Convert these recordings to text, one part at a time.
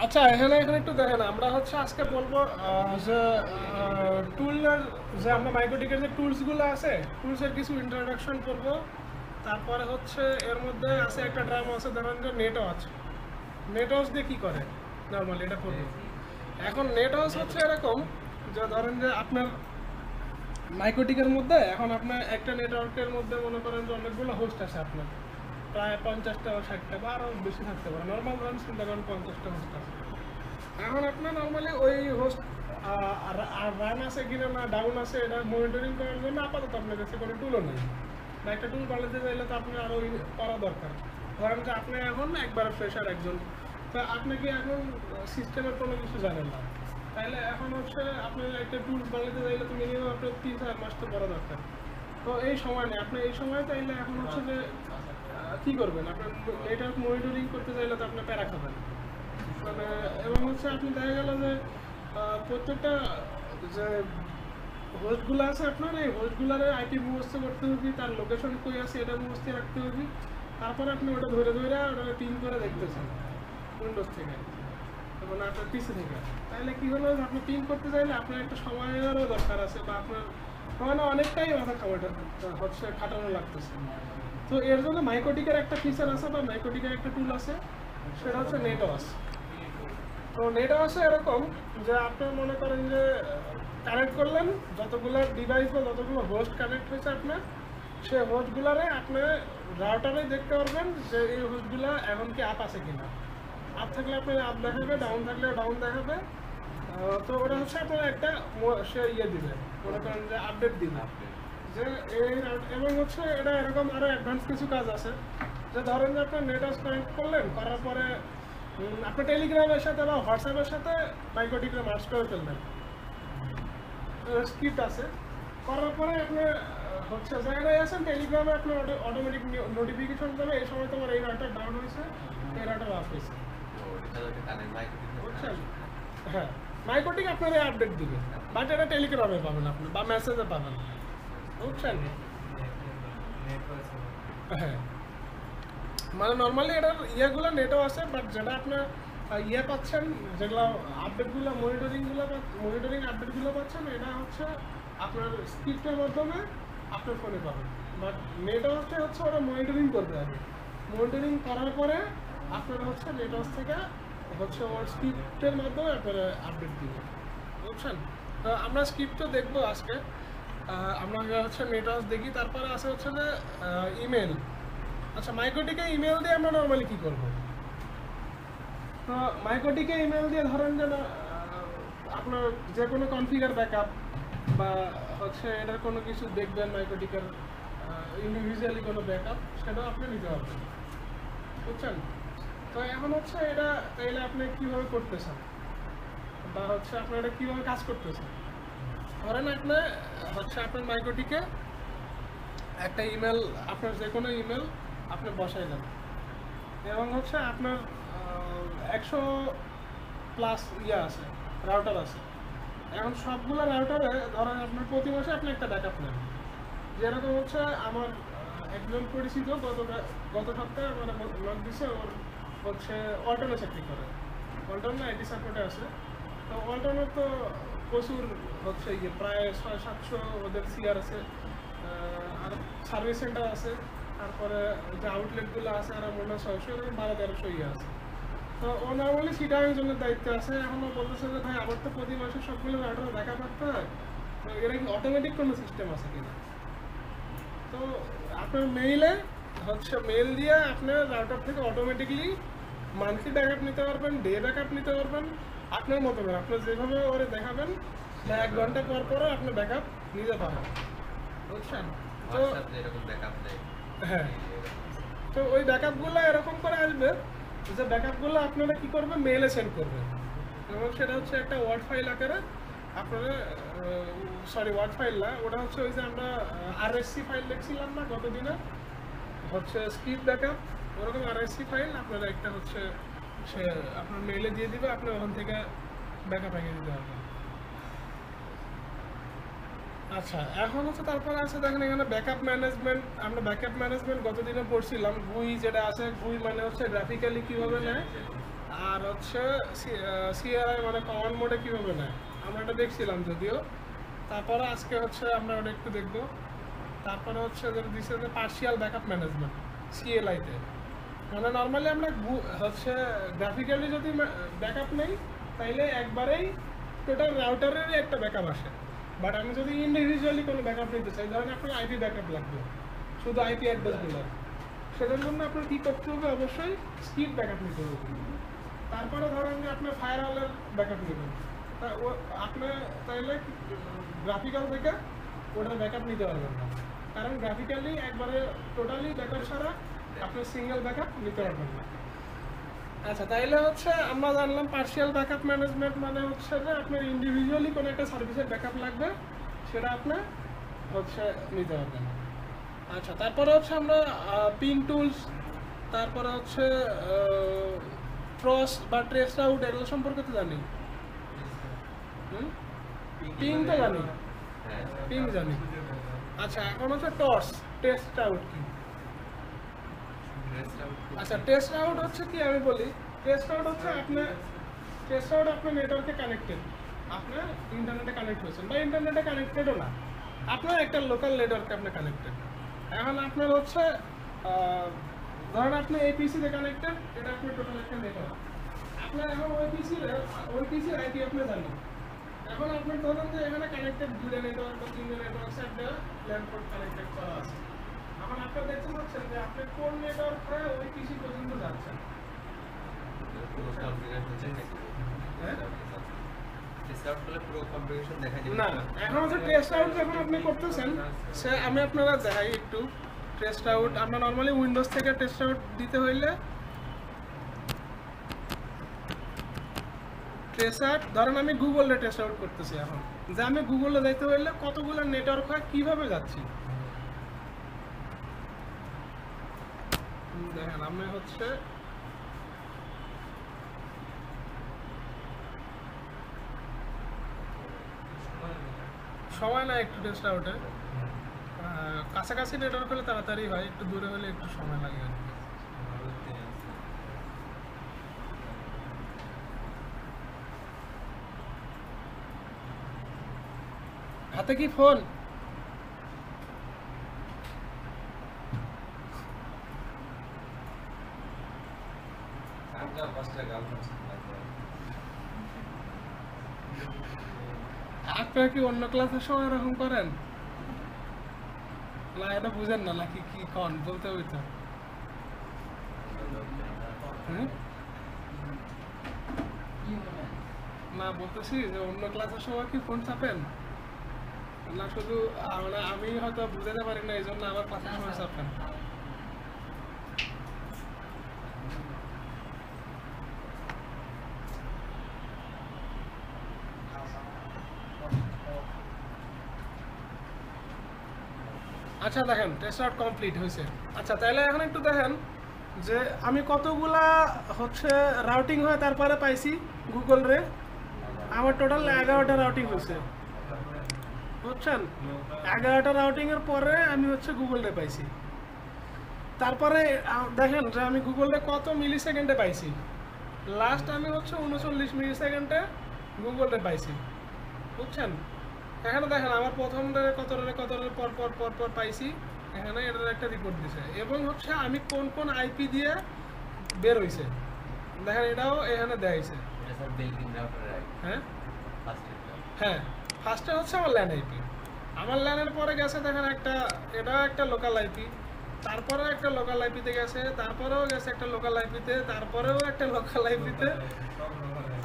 আচ্ছা, এখানে এখানে একটু দেখেন, আমরা হচ্ছে আজকে বলবো যে টুলের, যে আমরা মাইক্রোটিকের যে টুলসগুলো আছে, টুলসের কিছু ইন্ট্রোডাকশন করব। তারপরে হচ্ছে এর মধ্যে আছে একটা ড্রামা আছে, ধরেন যে নেটওয়াচ। নেটওয়াচ দিয়ে কী করে নর্মালি এটা করবো। এখন নেটওয়াচ হচ্ছে এরকম যে ধরেন যে আপনার মাইক্রোটিকের মধ্যে এখন আপনার একটা নেটওয়ার্কের মধ্যে মনে করেন যে অনেকগুলো হোস্ট আছে আপনার, প্রায় 50টা বা 60টা বা আরও বেশি থাকতে পারে। নর্মাল ধরেন চিন্তা করেন 50টা হোস্ট আছে। এখন আপনার নর্মালি ওই হোস্ট রান আছে কিনা না ডাউন আছে এটা মনিটরিং করার জন্য আপাতত আপনার কাছে কোনো টুলও নেই, বা একটা টুল বানাতে চাইলে তো আপনার আরও করা দরকার। ধরেন যে আপনি এখন একবারে ফ্রেশার একজন, তা আপনি কি এখন সিস্টেমের কোনো কিছু জানেন না, তাহলে এখন হচ্ছে আপনি একটা টুলস বানাতে চাইলে তো মিনিমাম আপনার 3-4 মাস তো করা দরকার। তো এই সময় নেই, আপনি এই সময় চাইলে এখন হচ্ছে যে কী করবেন, আপনার নেটওয়ার্ক মনিটরিং করতে চাইলে তো আপনি প্যারা খাবেন মানে। এবং হচ্ছে আপনি দেখা গেল যে প্রত্যেকটা যে হোস্টগুলো আছে আপনার, এই হোস্টগুলার আইপি মুখস্থ করতে হবে, তার লোকেশন কই আছে এটা মুখস্থ রাখতে হবে। তারপরে আপনি ওটা ধরে ধরে ওটা পিন করে দেখতেছেন উইন্ডোজ থেকে, মানে আপনার পিসি থেকে। তাহলে কী হলো, আপনি পিন করতে চাইলে আপনার একটা সময়েরও দরকার আছে, বা আপনার মানে অনেকটাই মাথা হচ্ছে খাটানো লাগতেছে। তো এর জন্য মাইক্রোটিকের একটা ফিচার আছে বা মাইক্রোটিকের একটা টুল আছে, সেটা হচ্ছে নেটওয়াচ। তো নেটওয়াচে এরকম যে আপনি মনে করেন যে কানেক্ট করলেন, যতগুলো ডিভাইস বা যতগুলো হোস্ট কানেক্ট হয়েছে আপনার, সে হোস্টগুলারে আপনি রাউটারে দেখতে পারবেন যে এই হোস্টগুলো এখন কি আপ আছে কিনা। আপ থাকলে আপনার আপ দেখাবে, ডাউন থাকলে ডাউন দেখাবে। তো ওটা হচ্ছে আপনার একটা সে ইয়ে দিবে, মনে করেন যে আপডেট দিবে যে এই। এবং হচ্ছে এটা এরকম আরও অ্যাডভান্স কিছু কাজ আছে, যে ধরেন যে আপনার নেটওয়াচ কানেক্ট করলেন, করার পরে আপনি টেলিগ্রামের সাথে বা হোয়াটসঅ্যাপের সাথে মাইক্রোটিকে মার্জ করে ফেলবেন, স্ক্রিপ্ট আছে। করার পরে আপনি হচ্ছে জায়গায় আছেন, টেলিগ্রামে আপনার অটোমেটিক নোটিফিকেশন দেবে এই সময় তোমার এই রাউটার ডাউন হয়েছে, এই রাউটার অফ হয়েছে, বুঝছেন? হ্যাঁ, মাইক্রোটিক আপনার আপডেট দিবে, বাট এটা টেলিগ্রামে পাবেন আপনি বা মেসেজে পাবেন, বুঝছেন? হ্যাঁ, মানে নর্মালি এটার ইয়েগুলো নেটও আছে, বাট যেটা আপনার ইয়ে পাচ্ছেন, যেগুলো আপডেটগুলো মনিটরিং আপডেটগুলো পাচ্ছেন, এটা হচ্ছে আপনার স্ক্রিপ্টের মাধ্যমে আপনার ফোনে পাবেন। বাট নেটওয়ার্কে হচ্ছে ওরা মনিটরিং করবে আগে, মনিটরিং করার পরে আপনার হচ্ছে নেটওয়ার্ক থেকে হচ্ছে ওর স্ক্রিপ্টের মাধ্যমে আপনারা আপডেট দিবে, বুঝছেন? তো আমরা স্ক্রিপ্টও দেখবো আজকে। আমরা হচ্ছে নেটওয়ার্ক দেখি, তারপরে আছে হচ্ছে যে ইমেল। আচ্ছা, মাইক্রোটিকে ইমেল দিয়ে আমরা নর্মালি কী করবো? তো মাইক্রোটিকে ইমেল দিয়ে ধরেন যে আপনার যে কোনো কনফিগার ব্যাকআপ বা হচ্ছে এটার কোনো কিছু দেখবেন, মাইক্রোটিকের ইন্ডিভিজুয়ালি কোনো ব্যাকআপ, সেটাও আপনি নিতে পারবেন, বুঝছেন? তো এখন হচ্ছে এটা তাইলে আপনি কীভাবে করতেছেন, বা হচ্ছে আপনার এটা কীভাবে কাজ করতেছেন। ধরেন আপনি হচ্ছে আপনার মাইক্রোটিকে একটা ইমেল, আপনার যে কোনো ইমেল আপনি বসাইলেন, এবং হচ্ছে আপনার 100+ ইয়ে আছে, রাউটার আছে। এখন সবগুলো রাউটারে ধরেন আপনার প্রতি মাসে আপনি একটা ব্যাকআপ নেন। যেরকম হচ্ছে আমার একজন পরিচিত গত সপ্তাহে আমার লগ দিছে, ওর হচ্ছে অল্টনে চাকরি করে, অল্টনে আইটি সাপোর্টে আছে। তো অল্টনের তো প্রচুর হচ্ছে ইয়ে, প্রায় 600-700 ওদের সিআর আছে, আর সার্ভিস সেন্টার আছে, তারপরে যে আউটলেটগুলো আছে আর মনে হয় 600, এরকম 1200-1300 ইয়ে আছে। তো ও নর্মালি সিটাং জনের দায়িত্বে আছে। এখনও বলতেছে যে ভাই আমার তো প্রতি মাসে সবগুলো রাউটার দেখা করতে হয়, তো এটা কি অটোমেটিক কোনো সিস্টেম আছে কিনা। তো আপনার মেইলে হচ্ছে মেল দিয়ে আপনার রাউটার থেকে অটোমেটিকলি মান্থলি ব্যাকআপ নিতে পারবেন, ডে ব্যাকআপ নিতে পারবেন, আপনার মতো করে আপনি যেভাবে ওরে দেখাবেন, বা 1 ঘন্টা পর পরে আপনি ব্যাকআপ নিতে পারেন, বুঝছেন? তো হ্যাঁ, তো ওই ব্যাকআপগুলো এরকম করে আসবে যে ব্যাকআপগুলো আপনারা কী করবেন, মেইলে সেন্ড করবেন, এবং সেটা হচ্ছে একটা ওয়ার্ড ফাইল আকারে আপনারা, ওয়ার্ড ফাইল না, ওটা হচ্ছে ওই যে আমরা আরএসসি ফাইল লিখছিলাম না গতদিনে, হচ্ছে স্ক্রিপ্ট ব্যাকআপ, ওরকম আরএসসি ফাইল আপনারা একটা হচ্ছে সে আপনার মেইলে দিয়ে দিবে, আপনি ওখান থেকে ব্যাকআপ এগিয়ে দিতে পারবেন। আচ্ছা, এখন হচ্ছে তারপরে আছে দেখেন এখানে ব্যাকআপ ম্যানেজমেন্ট। আমরা ব্যাকআপ ম্যানেজমেন্ট গতদিনে পড়ছিলাম। GUI যেটা আছে, GUI মানে হচ্ছে গ্রাফিক্যালি কীভাবে নেয়, আর হচ্ছে CRI মানে কমান্ড মোডে কীভাবে নেয়, আমরা এটা দেখছিলাম যদিও। তারপরে আজকে হচ্ছে আমরা ওটা একটু দেখব। তারপরে হচ্ছে যেটা দিচ্ছে যে পার্শিয়াল ব্যাকআপ ম্যানেজমেন্ট CLI-তে, মানে নর্মালি আমরা হচ্ছে গ্রাফিক্যালি যদি ব্যাকআপ নেই তাইলে একবারেই টোটাল রাউটারেরই একটা ব্যাকআপ আসে। বাট আমি যদি ইন্ডিভিজুয়ালি কোনো ব্যাকআপ নিতে চাই, ধরেন আপনার IP ব্যাকআপ লাগবে, শুধু IP অ্যাড্রেসগুলো, সেটার জন্য আপনার কী করতে হবে, অবশ্যই স্কিপ ব্যাকআপ নিতে হবে। তারপরে ধরেন যে আপনার ফায়ারওয়ালের ব্যাকআপ নেবেন, তা আপনি তাইলে গ্রাফিক্যাল থেকে ওটার ব্যাকআপ নিতে পারবেন না, কারণ গ্রাফিক্যালি একবারে টোটালি ব্যাকআপ ছাড়া আপনি সিঙ্গেল ব্যাকআপ নিতে পারবেন না। আচ্ছা, তাইলে হচ্ছে আমরা জানলাম পার্শিয়াল ব্যাকআপ ম্যানেজমেন্ট মানে হচ্ছে যে আপনার ইন্ডিভিজুয়ালি কোনো একটা সার্ভিসের ব্যাকআপ লাগবে, সেটা আপনি হচ্ছে নিতে পারবেন। আচ্ছা, তারপরে হচ্ছে আমরা পিং টুলস, তারপরে হচ্ছে ট্রস বা ট্রেস আউট, এগুলো সম্পর্কে তো জানি। পিং তো জানি, পিং জানি। আচ্ছা, এখন হচ্ছে টর্চ, টেস্ট আউট কি? আচ্ছা, টেস্ট আউট হচ্ছে কি আমি বলি। টেস্ট আউট হচ্ছে আপনার নেটওয়ার্কে কানেক্টেড, আপনার ইন্টারনেটে কানেক্ট হয়েছেন বা ইন্টারনেটে কানেক্টেডও না, আপনার একটা লোকাল নেটওয়ার্কে আপনি কানেক্টেড। এখন আপনার হচ্ছে ধরেন আপনি এই পিসিতে কানেক্টেড, এটা আপনার টোটাল একটা নেটওয়ার্ক। আপনার এখন ওই পিসির IP আপনি জানেন। এখন আপনার ধরেন যে এখানে কানেক্টেড 2টা নেটওয়ার্ক বা 3টা নেটওয়ার্ক একটা ল্যান্ড পোর্ট কানেক্টেড করা আছে। এখন আপনারা দেখতে পাচ্ছেন যে আপনি কোন নেটওয়ার্ক হয়ে ওই পিসি পর্যন্ত যাচ্ছেন। না, এখন হচ্ছে টেস্ট আউট যখন আপনি করতেছেন, সে আমি আপনারা দেখাই একটু। টেস্ট আউট আমরা নর্মালি উইন্ডোজ থেকে টেস্ট আউট দিতে হইলে টেস্ট আউট, ধরেন আমি গুগলে টেস্ট আউট করতেছি, এখন যে আমি গুগলে যাইতে হইলে কতগুলো নেটওয়ার্ক হয় কীভাবে যাচ্ছি দেখেন। আমি হচ্ছে সময় না একটু টেস্ট আউটে, কাছাকাছি নেটওয়ার্ক হলে তাড়াতাড়ি হয়, একটু দূরে হলে একটু সময় লাগে আর কি। হাতে কি ফোন? আপনারা কি অন্য ক্লাসের সময় এরকম করেন না? এটা বুঝেন না নাকি? কি কন বলতে হবে তো। না, বলতেছি যে অন্য ক্লাসের সময় কি ফোন চাপেন না? শুধু আমি হয়তো বুঝাতে পারি না, এই জন্য আমার ক্লাসের সময় চাপেন। আচ্ছা, দেখেন টেস্ট আউট কমপ্লিট হয়েছে। আচ্ছা, তাহলে এখন একটু দেখেন যে আমি কতগুলা হচ্ছে রাউটিং হয় তারপরে পাইছি গুগল রে। আমার টোটাল 11টা রাউটিং হয়েছে, বুঝছেন? 11টা রাউটিংয়ের পরে আমি হচ্ছে গুগল রে পাইছি। তারপরে দেখেন যে আমি গুগল রে কত মিলি সেকেন্ডে পাইছি। লাস্ট আমি হচ্ছে 39 মিলি সেকেন্ডে গুগল রে পাইছি, বুঝছেন? এখানে দেখেন আমার প্রথম কত পর পর পর পর পাইছি, এখানে এটার একটা রিপোর্ট দিছে এবং হচ্ছে আমি কোন কোন IP দিয়ে বের হইছে দেখেন, এটাও এখানে দেখাইছে। হ্যাঁ হ্যাঁ, ফার্স্টে হচ্ছে আমার ল্যান IP, আমার ল্যানের পরে গেছে দেখেন একটা, এটাও একটা লোকাল IP, তারপরেও একটা লোকাল IP-তে গেছে, তারপরেও গেছে একটা লোকাল IP-তে, তারপরেও একটা লোকাল IP-তে,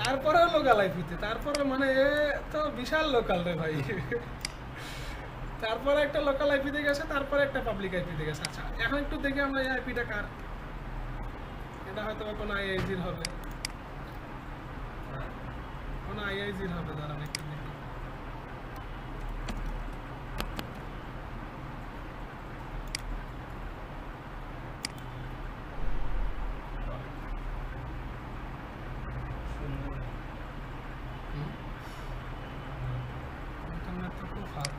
তারপরেও লোকাল IP-তে, তারপরে মানে এ তো বিশাল লোকাল রে ভাই। তারপরে একটা লোকাল IP-তে গেছে, তারপরে একটা পাবলিক IP-তে গেছে। আচ্ছা, এখন একটু দেখি আমরা এই IP-টা কার। এটা হয়তো কোনো IIG-র হবে, কোনো IIG-র হবে, দাঁড়ান একটু দেখি। ইন্টারনেট তো খুব ফাস্ট।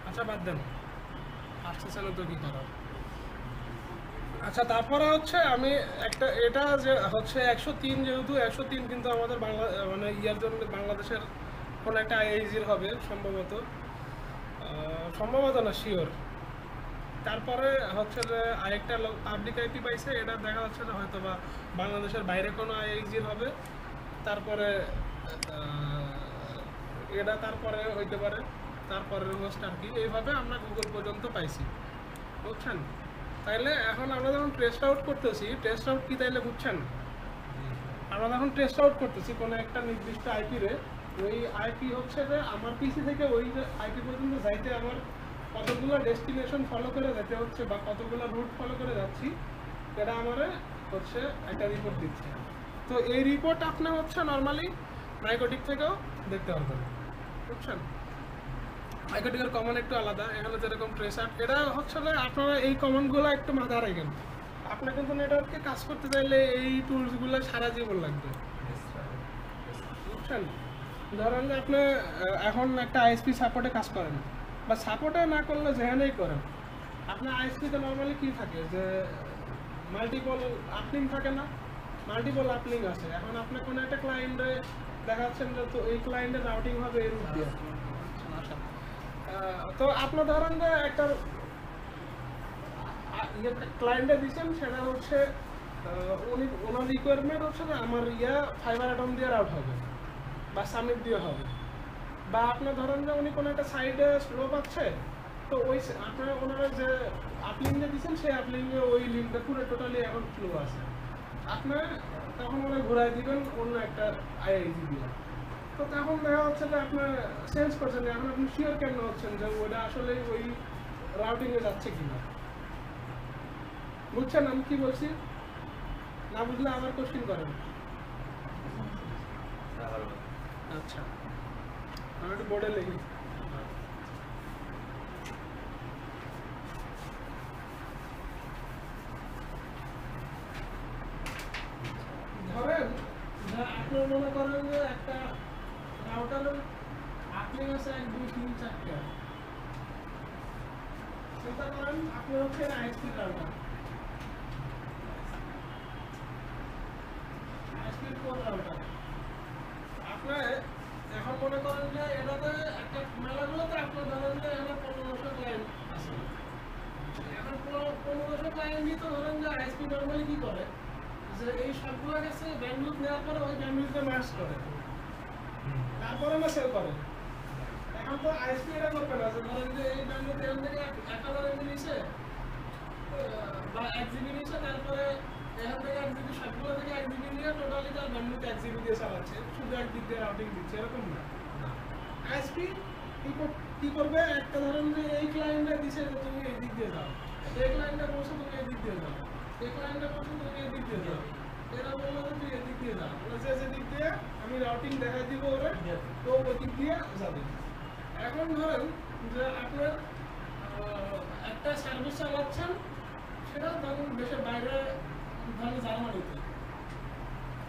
আচ্ছা বাদ দেন, আসতেছে না তো কি করার। আচ্ছা তারপরে হচ্ছে আমি একটা এটা যে হচ্ছে 103, যেহেতু 103 কিন্তু আমাদের বাংলা মানে ইয়ার জন্য বাংলাদেশের কোনো একটা আইআইজির হবে সম্ভবত, সম্ভবত না শিওর। তারপরে হচ্ছে যে আরেকটা পাবলিক আইপি পাইছে, এটা দেখা যাচ্ছে যে হয়তো বা বাংলাদেশের বাইরে কোনো আইআইজির হবে। তারপরে এটা তারপরে হইতে পারে তারপরের হোস্ট আর কি। এইভাবে আমরা গুগল পর্যন্ত পাইছি, বুঝছেন? তাইলে এখন আমরা যখন টেস্ট আউট করতেছি, টেস্ট আউট কি তাইলে বুঝছেন? আমরা যখন টেস্ট আউট করতেছি কোনো একটা নির্দিষ্ট আইপিরে, ওই আইপি হচ্ছে যে আমার পিসি থেকে ওই যে আইপি পর্যন্ত যাইতে আমার কতগুলো ডেস্টিনেশন ফলো করে যেতে হচ্ছে বা কতগুলো রুট ফলো করে যাচ্ছি, এটা আমার হচ্ছে একটা রিপোর্ট দিচ্ছে। তো এই রিপোর্ট আপনি হচ্ছে নর্মালি মাইকোটিক থেকেও দেখতে পারবেন, বুঝছেন? মাইকোটিকের কমন একটু আলাদা, এখানে যেরকম ট্রেসার, এটা হচ্ছে আপনারা এই কমনগুলো একটু মাথায় রাখেন। আপনার কিন্তু নেটওয়ার্কে কাজ করতে চাইলে এই টুলসগুলো সারা জীবন লাগবে, বুঝছেন? ধরেন যে আপনি এখন একটা আইএসপি সাপোর্টে কাজ করেন বা সাপোর্টে না করলে যেখানেই করেন, আপনার আইএসপিতে নর্মালি কী থাকে যে মাল্টিপল আপলিং থাকে না, মাল্টিপল আপলিং আছে। এখন আপনি কোনো একটা ক্লায়েন্টে দেখাচ্ছেন যে তো এই ক্লায়েন্টের রাউটিং হবে এই রুট দিয়ে, তো আপনার ধরেন যে একটা ক্লায়েন্টে দিচ্ছেন, সেটা হচ্ছে ওনার রিকোয়ারমেন্ট হচ্ছে যে আমার ফাইবার অ্যাটম দিয়ে রাউট হবে বা সামিট দিয়ে হবে, বা আপনার ধরেন যে উনি কোনো একটা সাইডে স্লো পাচ্ছে, তো ওই আপনার ওনারা যে আপলিংয়ে দিচ্ছেন সেই আপলিংয়ে ওই লিঙ্কটা পুরো টোটালি এখন ফ্লো আছে, আপনার তখন ওরা ঘুরাই দিবেন অন্য একটা আইআইজি দিয়ে। তো তখন দেখা হচ্ছে যে আপনার চেঞ্জ করছেন, এখন আপনি শিওর কেন হচ্ছেন যে ওটা আসলে ওই রাউটিংয়ে যাচ্ছে কিনা, বুঝছেন আমি কি বলছি? না বুঝলে আবার কোশ্চেন করেন। আচ্ছা আমি একটু বোর্ডে লিখি। ধরেন আপনার মনে করেন যে একটা রাউটারের আপলিং আছে 1 2 3 4টা, চিন্তা করেন আপনি হচ্ছে ISP router, ISP core router. আপনার এখন মনে করেন যে এটাতে একটা মেলাগুলোতে আপনার ধরেন যে এখানে 1500 ক্লায়েন্ট আছে। এখন 1500 ক্লায়েন্টই তো ধরেন যে আইএসপি নর্মালি কি করে যে এই সবগুলো কাছে ব্যান্ডউইথ নেওয়ার পরে ওই ব্যান্ডউইথে ম্যাচ করে, তারপরে না সেল করে। এখন তো আইএসপি এটা করবে না যে ধরেন যে এই ব্যান্ডউইথ এখান থেকে 1000 এমবি নিছে বা 1 জিবি নিছে, তারপরে এখান থেকে 1 জিবি সবগুলো থেকে 1 জিবি নিয়ে টোটালি তার ব্যান্ডউইথ 1 জিবি দিয়ে চালাচ্ছে, শুধু একদিক দিয়ে রাউটিং দিচ্ছে, এরকম না। আইএসপি কি করবে, একটা ধরেন যে এই ক্লায়েন্টে দিছে যে তুমি এই দিক দিয়ে যাও, এই ক্লায়েন্টে বলছো তুমি এই দিক দিয়ে যাও, এই ক্লায়েন্টে বলছো তুমি এই দিক দিয়ে যাও, এরা বললো যে তুই এই দিক দিয়ে যাও, যে দিক দিয়ে আমি রাউটিং দেখাই দিব ওরা, তো ওই দিক দিয়ে যাবে। এখন ধরেন যে আপনার একটা সার্ভিস চালাচ্ছেন, সেটা ধরুন দেশের বাইরে, ধরেন জার্মানিতে,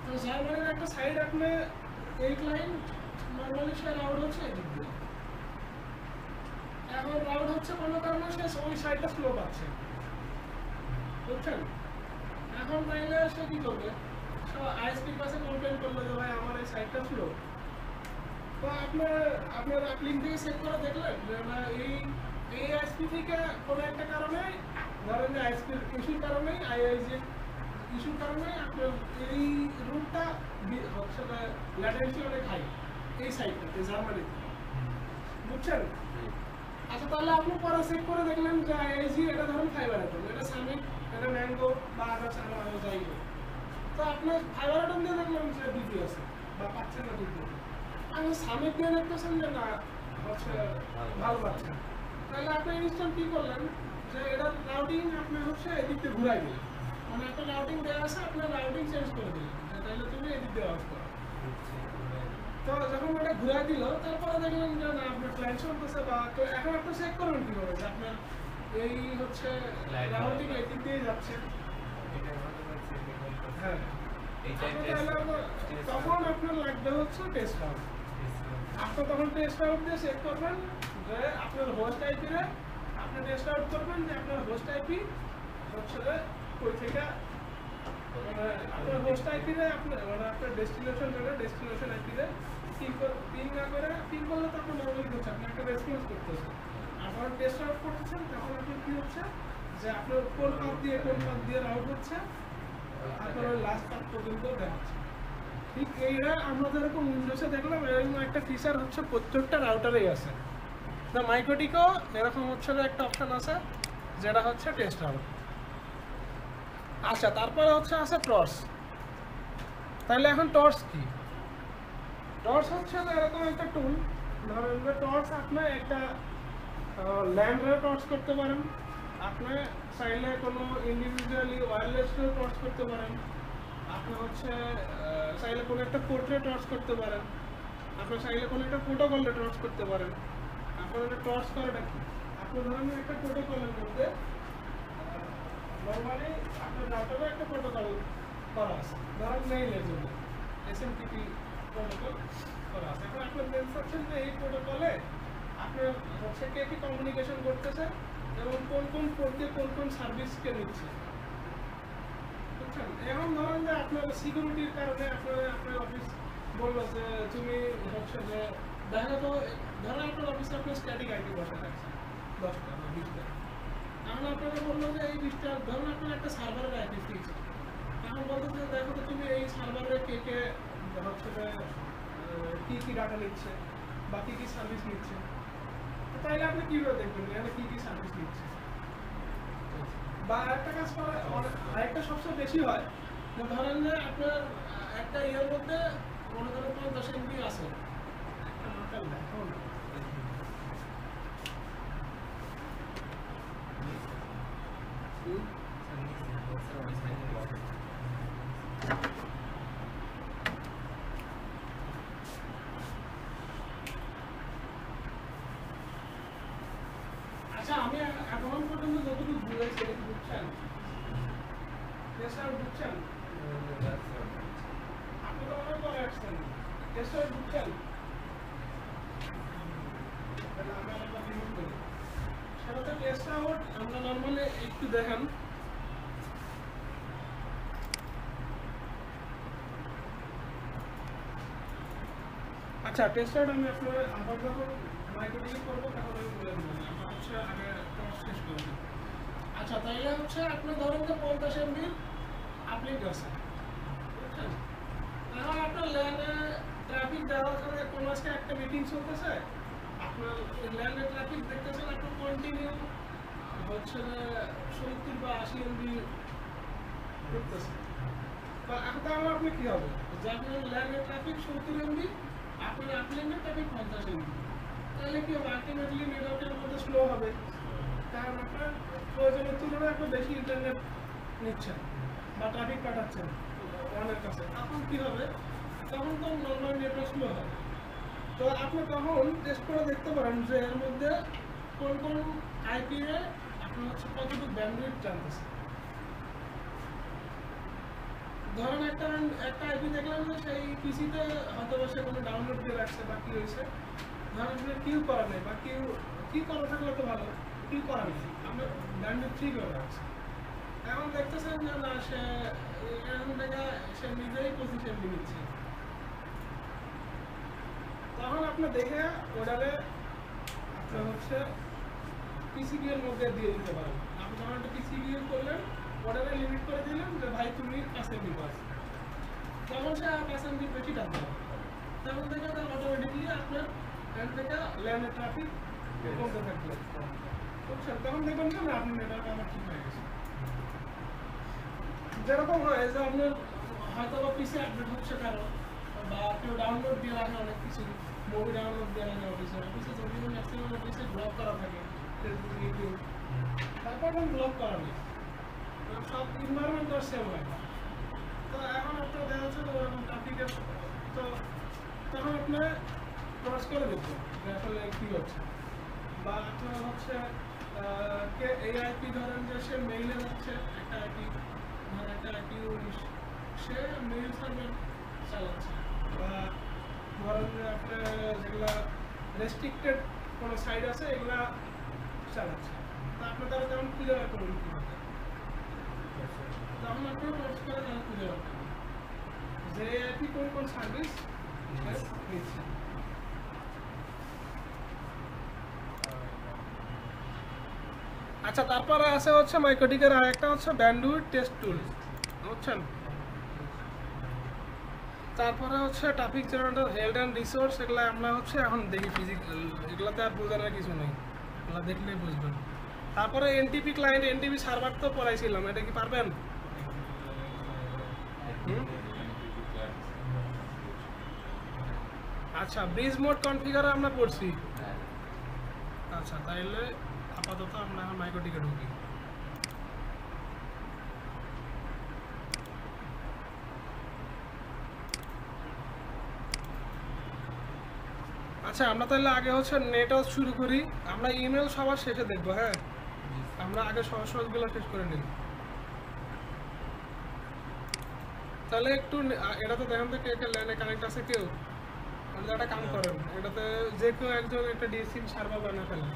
তো জার্মানির একটা সাইড আপনি এই ক্লায়েন্ট নর্মালি সে রাউট হচ্ছে এই দিক দিয়ে, এখন রাউট হচ্ছে কোনো কারণে সে ওই সাইডটা স্লো পাচ্ছে, বুঝছেন? এখন তাইলে সে কি করবে? সে আইএসপির কাছে কমপ্লেন করলো যে ভাই আমার এই সাইটটা স্লো। তো আপনার লিঙ্ক থেকে চেক করে দেখলেন যে না এই আইএসপি থেকে কোনো একটা কারণে, ধরেন যে আইএসপির ইস্যুর কারণেই আইআইজি ইস্যুর কারণে আপনার এই রুটটা হচ্ছে ল্যাটেন্সি অনেক হাই এই সাইটটাতে জার্মানিতে, বুঝছেন? আচ্ছা তাহলে আপনি পরে চেক করে দেখলেন যে আইআইজি এটা ধরুন ফাইবার অ্যাটম, এটা সামিট, এটা ম্যাঙ্গো বা আদার্স আরও যাই হোক। তো আপনার ফাইবার অ্যাটম দিয়ে দেখলাম যে বিপি আছে বা পাচ্ছেন না বিপি, আপনি সামিট দিয়ে দেখতেছেন যে না হচ্ছে ভালো পাচ্ছেন, তাহলে আপনি ইনস্ট্যান্ট কী করলেন যে এটার রাউটিং আপনি হচ্ছে এদিক দিয়ে ঘুরাই দিলেন, মানে একটা রাউটিং দেওয়া আছে আপনার রাউটিং চেঞ্জ করে দিলেন যে তাহলে তুমি এদিক দিয়ে অফ করো। তো যখন ওটা ঘুরাই দিল তারপরে দেখলেন যে না আপনার ক্লায়েন্ট চলতেছে, বা তো এখন আপনি চেক করবেন কীভাবে যে আপনার এই হচ্ছে রাউটিং এদিক দিয়ে যাচ্ছে। হ্যাঁ তখন আপনার লাগবে হচ্ছে টেস্ট রাউট। আপনি তখন টেস্ট রাউট দিয়ে চেক করবেন যে আপনার হোস্ট আইপিরে আপনি টেস্ট আউট করবেন যে আপনার হোস্ট আইপি হচ্ছে কই থেকে, মানে আপনার হোস্ট আইপিরে আপনার মানে আপনার ডেস্টিনেশন আইপিরে পিং না করে, পিং করলে তো আপনার নর্মালি হচ্ছে আপনি একটা রেসপন্স করতেছেন, আপনার টেস্ট আউট করতেছেন তখন আপনার কী হচ্ছে যে আপনার কোন পাথ দিয়ে রাউট হচ্ছে আপনার ওই লাস্ট পাথ পর্যন্ত দেখাচ্ছে। ঠিক এইটা আমরা যেরকম উইন্ডোজে দেখলাম এরকম একটা ফিচার হচ্ছে প্রত্যেকটা রাউটারেই আছে। না মাইক্রোটিকও এরকম হচ্ছে একটা অপশন আছে যেটা হচ্ছে টেস্ট রাউট। আচ্ছা তারপরে হচ্ছে আছে টর্চ। তাহলে এখন টর্চ কি? টর্চ হচ্ছে এরকম একটা টুল, ধরেন যে টর্চ আপনি একটা ল্যান্ডে টর্চ করতে পারেন, আপনি চাইলে কোনো ইন্ডিভিজুয়ালি ওয়্যারলেসও টর্চ করতে পারেন, আপনি হচ্ছে চাইলে কোনো একটা পোর্ট্রে টর্চ করতে পারেন, আপনি চাইলে কোনো একটা প্রোটোকলে টর্চ করতে পারেন। আপনার একটা টর্চ করাটা কি? আপনি ধরেন একটা প্রোটোকলের মধ্যে নর্মালি আপনার রাউটারে একটা প্রোটোকল করা আছে, ধরেন মেইলের জন্য এসএমটিপি প্রোটোকল করা আছে। এখন আপনার মেল চাচ্ছেন যে এই প্রোটোকলে আপনার হচ্ছে কে কি কমিউনিকেশন করতেছে এবং কোন পোর্ট দিয়ে কোন সার্ভিসকে নিচ্ছে, বুঝছেন? এখন ধরেন যে আপনার সিকিউরিটির কারণে আপনার অফিস বললো যে তুমি হচ্ছে যে দেখা তো ধরেন আপনার অফিসে আপনার স্ট্যাটিক আইপি বসে রাখছে 10টা বা 20টা, এখন আপনারা বললো যে এই 20টা ধরুন আপনার একটা সার্ভারের আইপি ফিক্স, এখন বলতো যে দেখো তো তুমি এই সার্ভারে কে হচ্ছে যে কী ডাটা নিচ্ছে বা কী সার্ভিস নিচ্ছে, তাইলে আপনি কীভাবে দেখবেন যে কী সার্ভিস নিচ্ছে? বা আরেকটা কাজ করে, আরেকটা সবচেয়ে বেশি হয় যে ধরেন যে আপনার একটা ইয়ের মধ্যে মনে করেন 50 MB আছে, আচ্ছা আমি এখন পর্যন্ত যতটুকু বুঝেছি বুঝছেন বুঝছেন আপনি তো অনেক পরে আসছেন বুঝছেন, সেটা তো টেস্ট আউট আমরা নর্মালি একটু দেখেন। আচ্ছা টেস্ট আউট আমি আপনার আবার যখন মাইক্রোটিক করবো তখন আমি বলে দেবো, আমরা হচ্ছে আগে টর্চ শেষ করবো। আচ্ছা তাইলে হচ্ছে আপনি ধরেন যে 50 MB আপলিঙ্ক আছে, বুঝছেন? এখন আপনার ল্যান্ডে ট্রাফিক দেওয়ার জন্য কোনো আজকে একটা মিটিং চলতেছে, আপনার ল্যান্ডে ট্রাফিক দেখতেছেন আপনার কন্টিনিউ হচ্ছে যে 70 বা 80 MB করতেছে। বা তাহলে আপনি কী হবে যে আপনার ল্যান্ডে ট্রাফিক 70 MB, আপনার আপলিঙ্কের ট্রাফিক 50 MB, তাহলে কি হবে? আলটিমেটলি নেটওয়ার্কের মধ্যে স্লো হবে, কারণ আপনার প্রয়োজনের তুলনায় আপনি বেশি ইন্টারনেট নিচ্ছেন বা ট্রাফিক পাঠাচ্ছেন ওয়ানের কাছে, তখন কী হবে? তখন তো নর্মাল নেটওয়ার্ক স্লো হবে। তো আপনি তখন টেস্ট করে দেখতে পারেন যে এর মধ্যে কোন আইপিএ আপনার হচ্ছে কতটুকু ব্যান্ডউইথ টানতেছে। ধরেন একটা আইপি দেখলাম যে সেই পিসিতে হয়তো সে কোনো ডাউনলোড দিয়ে রাখছে বা কী হয়েছে, ধরেন সেটা কিউ করা নেই বা কিউ করা থাকলে তো ভালো, কিউ করা নেই, আমরা ব্যান্ডউইথ ঠিক করে রাখছি। এখন দেখতেছেন যে না সে এখান থেকে সে নিজেই পজিশন নিচ্ছে, তখন আপনি দেখে অর্ডারে আপনার হচ্ছে পিসিবি এর মধ্যে দিয়ে দিতে পারেন। আপনি যখন একটা পিসিবি করলেন, অর্ডারে লিমিট করে দিলেন যে ভাই তুমি 5 MB পাস, তখন সে 5 MB বেশি টানবে, তখন থেকে তার অটোমেটিকলি আপনার এখান থেকে ল্যান্ডের ট্রাফিক কমতে থাকবে, বুঝছেন? তখন দেখবেন যে না আপনার নেটওয়ার্ক আমার ঠিক হয়ে গেছে। যেরকম হয় যে আপনার হয়তো বা পিসি আপডেট হচ্ছে কারো, বা কেউ ডাউনলোড দিয়ে রাখে অনেক কিছু, মুভি ডাউনলোড দিয়ে রাখে অফিসে যদি ম্যাক্সিমাম অফিসে ব্লক করা থাকে ফেসবুক, ইউটিউব, তারপর ব্লক করা নেই, সব ইনভায়রনমেন্ট আর সেম হয়। তো এখন আপনার দেখা যাচ্ছে ওরকম ট্রাফিকের, তো তখন আপনার ক্রস করে দেখবেন যে আসলে কী হচ্ছে, বা আপনার হচ্ছে কে এই আইপি ধরেন যে সে মেইলে যাচ্ছে একটা আইপি, ধরেন একটা আইপি 19, সে মেইল সার্ভার চালাচ্ছে, বা ধরেন যে আপনার যেগুলা রেস্ট্রিক্টেড কোনো সাইট আছে এগুলা চালাচ্ছে, তো আপনার দ্বারা তেমন খুঁজে বার করবেন কীভাবে, তখন আপনার ক্রস করে যেন খুঁজে বার করবেন যে আইপি কোন কোন সার্ভিস নিচ্ছে। আচ্ছা, তারপরে আছে হচ্ছে মাইক্রোটিকের আর একটা হচ্ছে ব্যান্ডউইথ টেস্ট টুল, বুঝছেন? তারপরে হচ্ছে traffic generator, health and resource, এগুলো আমরা হচ্ছে এখন দেখি ফিজিক্যাল, এগুলোতে আর বোঝানোর কিছু নেই, এগুলো দেখলেই বুঝবেন। তারপরে এনটিপি ক্লায়েন্ট, এনটিপি সার্ভার তো পড়াইছিলাম, এটা কি পারবেন? আচ্ছা, ব্রিজ মোড কনফিগার আমরা পড়ছি। আচ্ছা, তাইলে আপাতত আমরা এখন মাইক্রোটিকে ঢুকি। আচ্ছা, আমরা তাহলে আগে হচ্ছে নেট হাউস শুরু করি, আমরা ইমেল সবার শেষে দেখবো। হ্যাঁ, আমরা আগে সহজগুলো শেষ করে নিই। তাহলে একটু এটাতে দেখেন তো কে কে ল্যানে কানেক্ট আছে, কেউ একটা কাম করেন, এটাতে যে কেউ একজন একটা ডিএসসি সার্ভার বানিয়ে ফেলেন,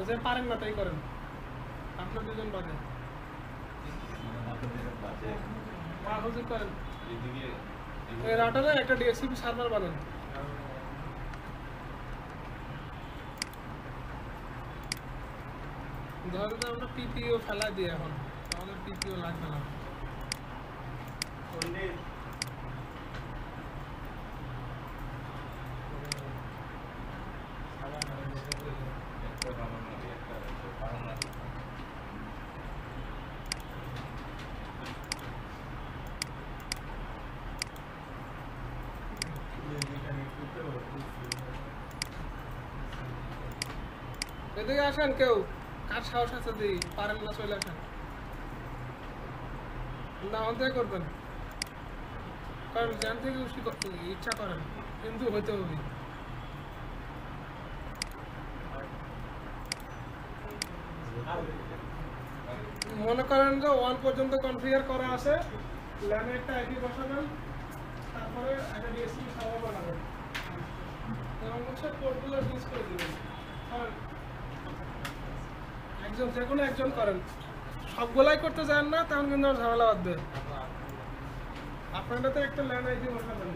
যে পারেন না তাই করেন, আপনার দুজন বাদে হুজুর করেন, এই রাউটারে একটা ডিএসসিপি সার্ভার বানান। ধরেন যে আমরা পিপিও ফেলা দিই, এখন আমাদের পিপিও লাগবে না। এদিকে আসেন, কেউ কার সাহস আছে দিই, পারেন না চলে আসেন, না অন্যায় করবেন, কারণ জ্ঞান থেকে ইচ্ছা করেন, কিন্তু হইতে হবে। মনে করেন যে 1 পর্যন্ত কনফিগার করা আছে, ল্যানে একটা আইপি বসাবেন, তারপরে একটা ডিএসসি সার্ভার বানাবেন এবং হচ্ছে পোর্টগুলো ইউজ করে দেবেন। একজন যে কোনো একজন করেন, সবগুলাই করতে চান না, তখন কিন্তু ঝামেলা বাঁধবে। আপনারা তো একটা ল্যান্ড আইপি বসাবেন,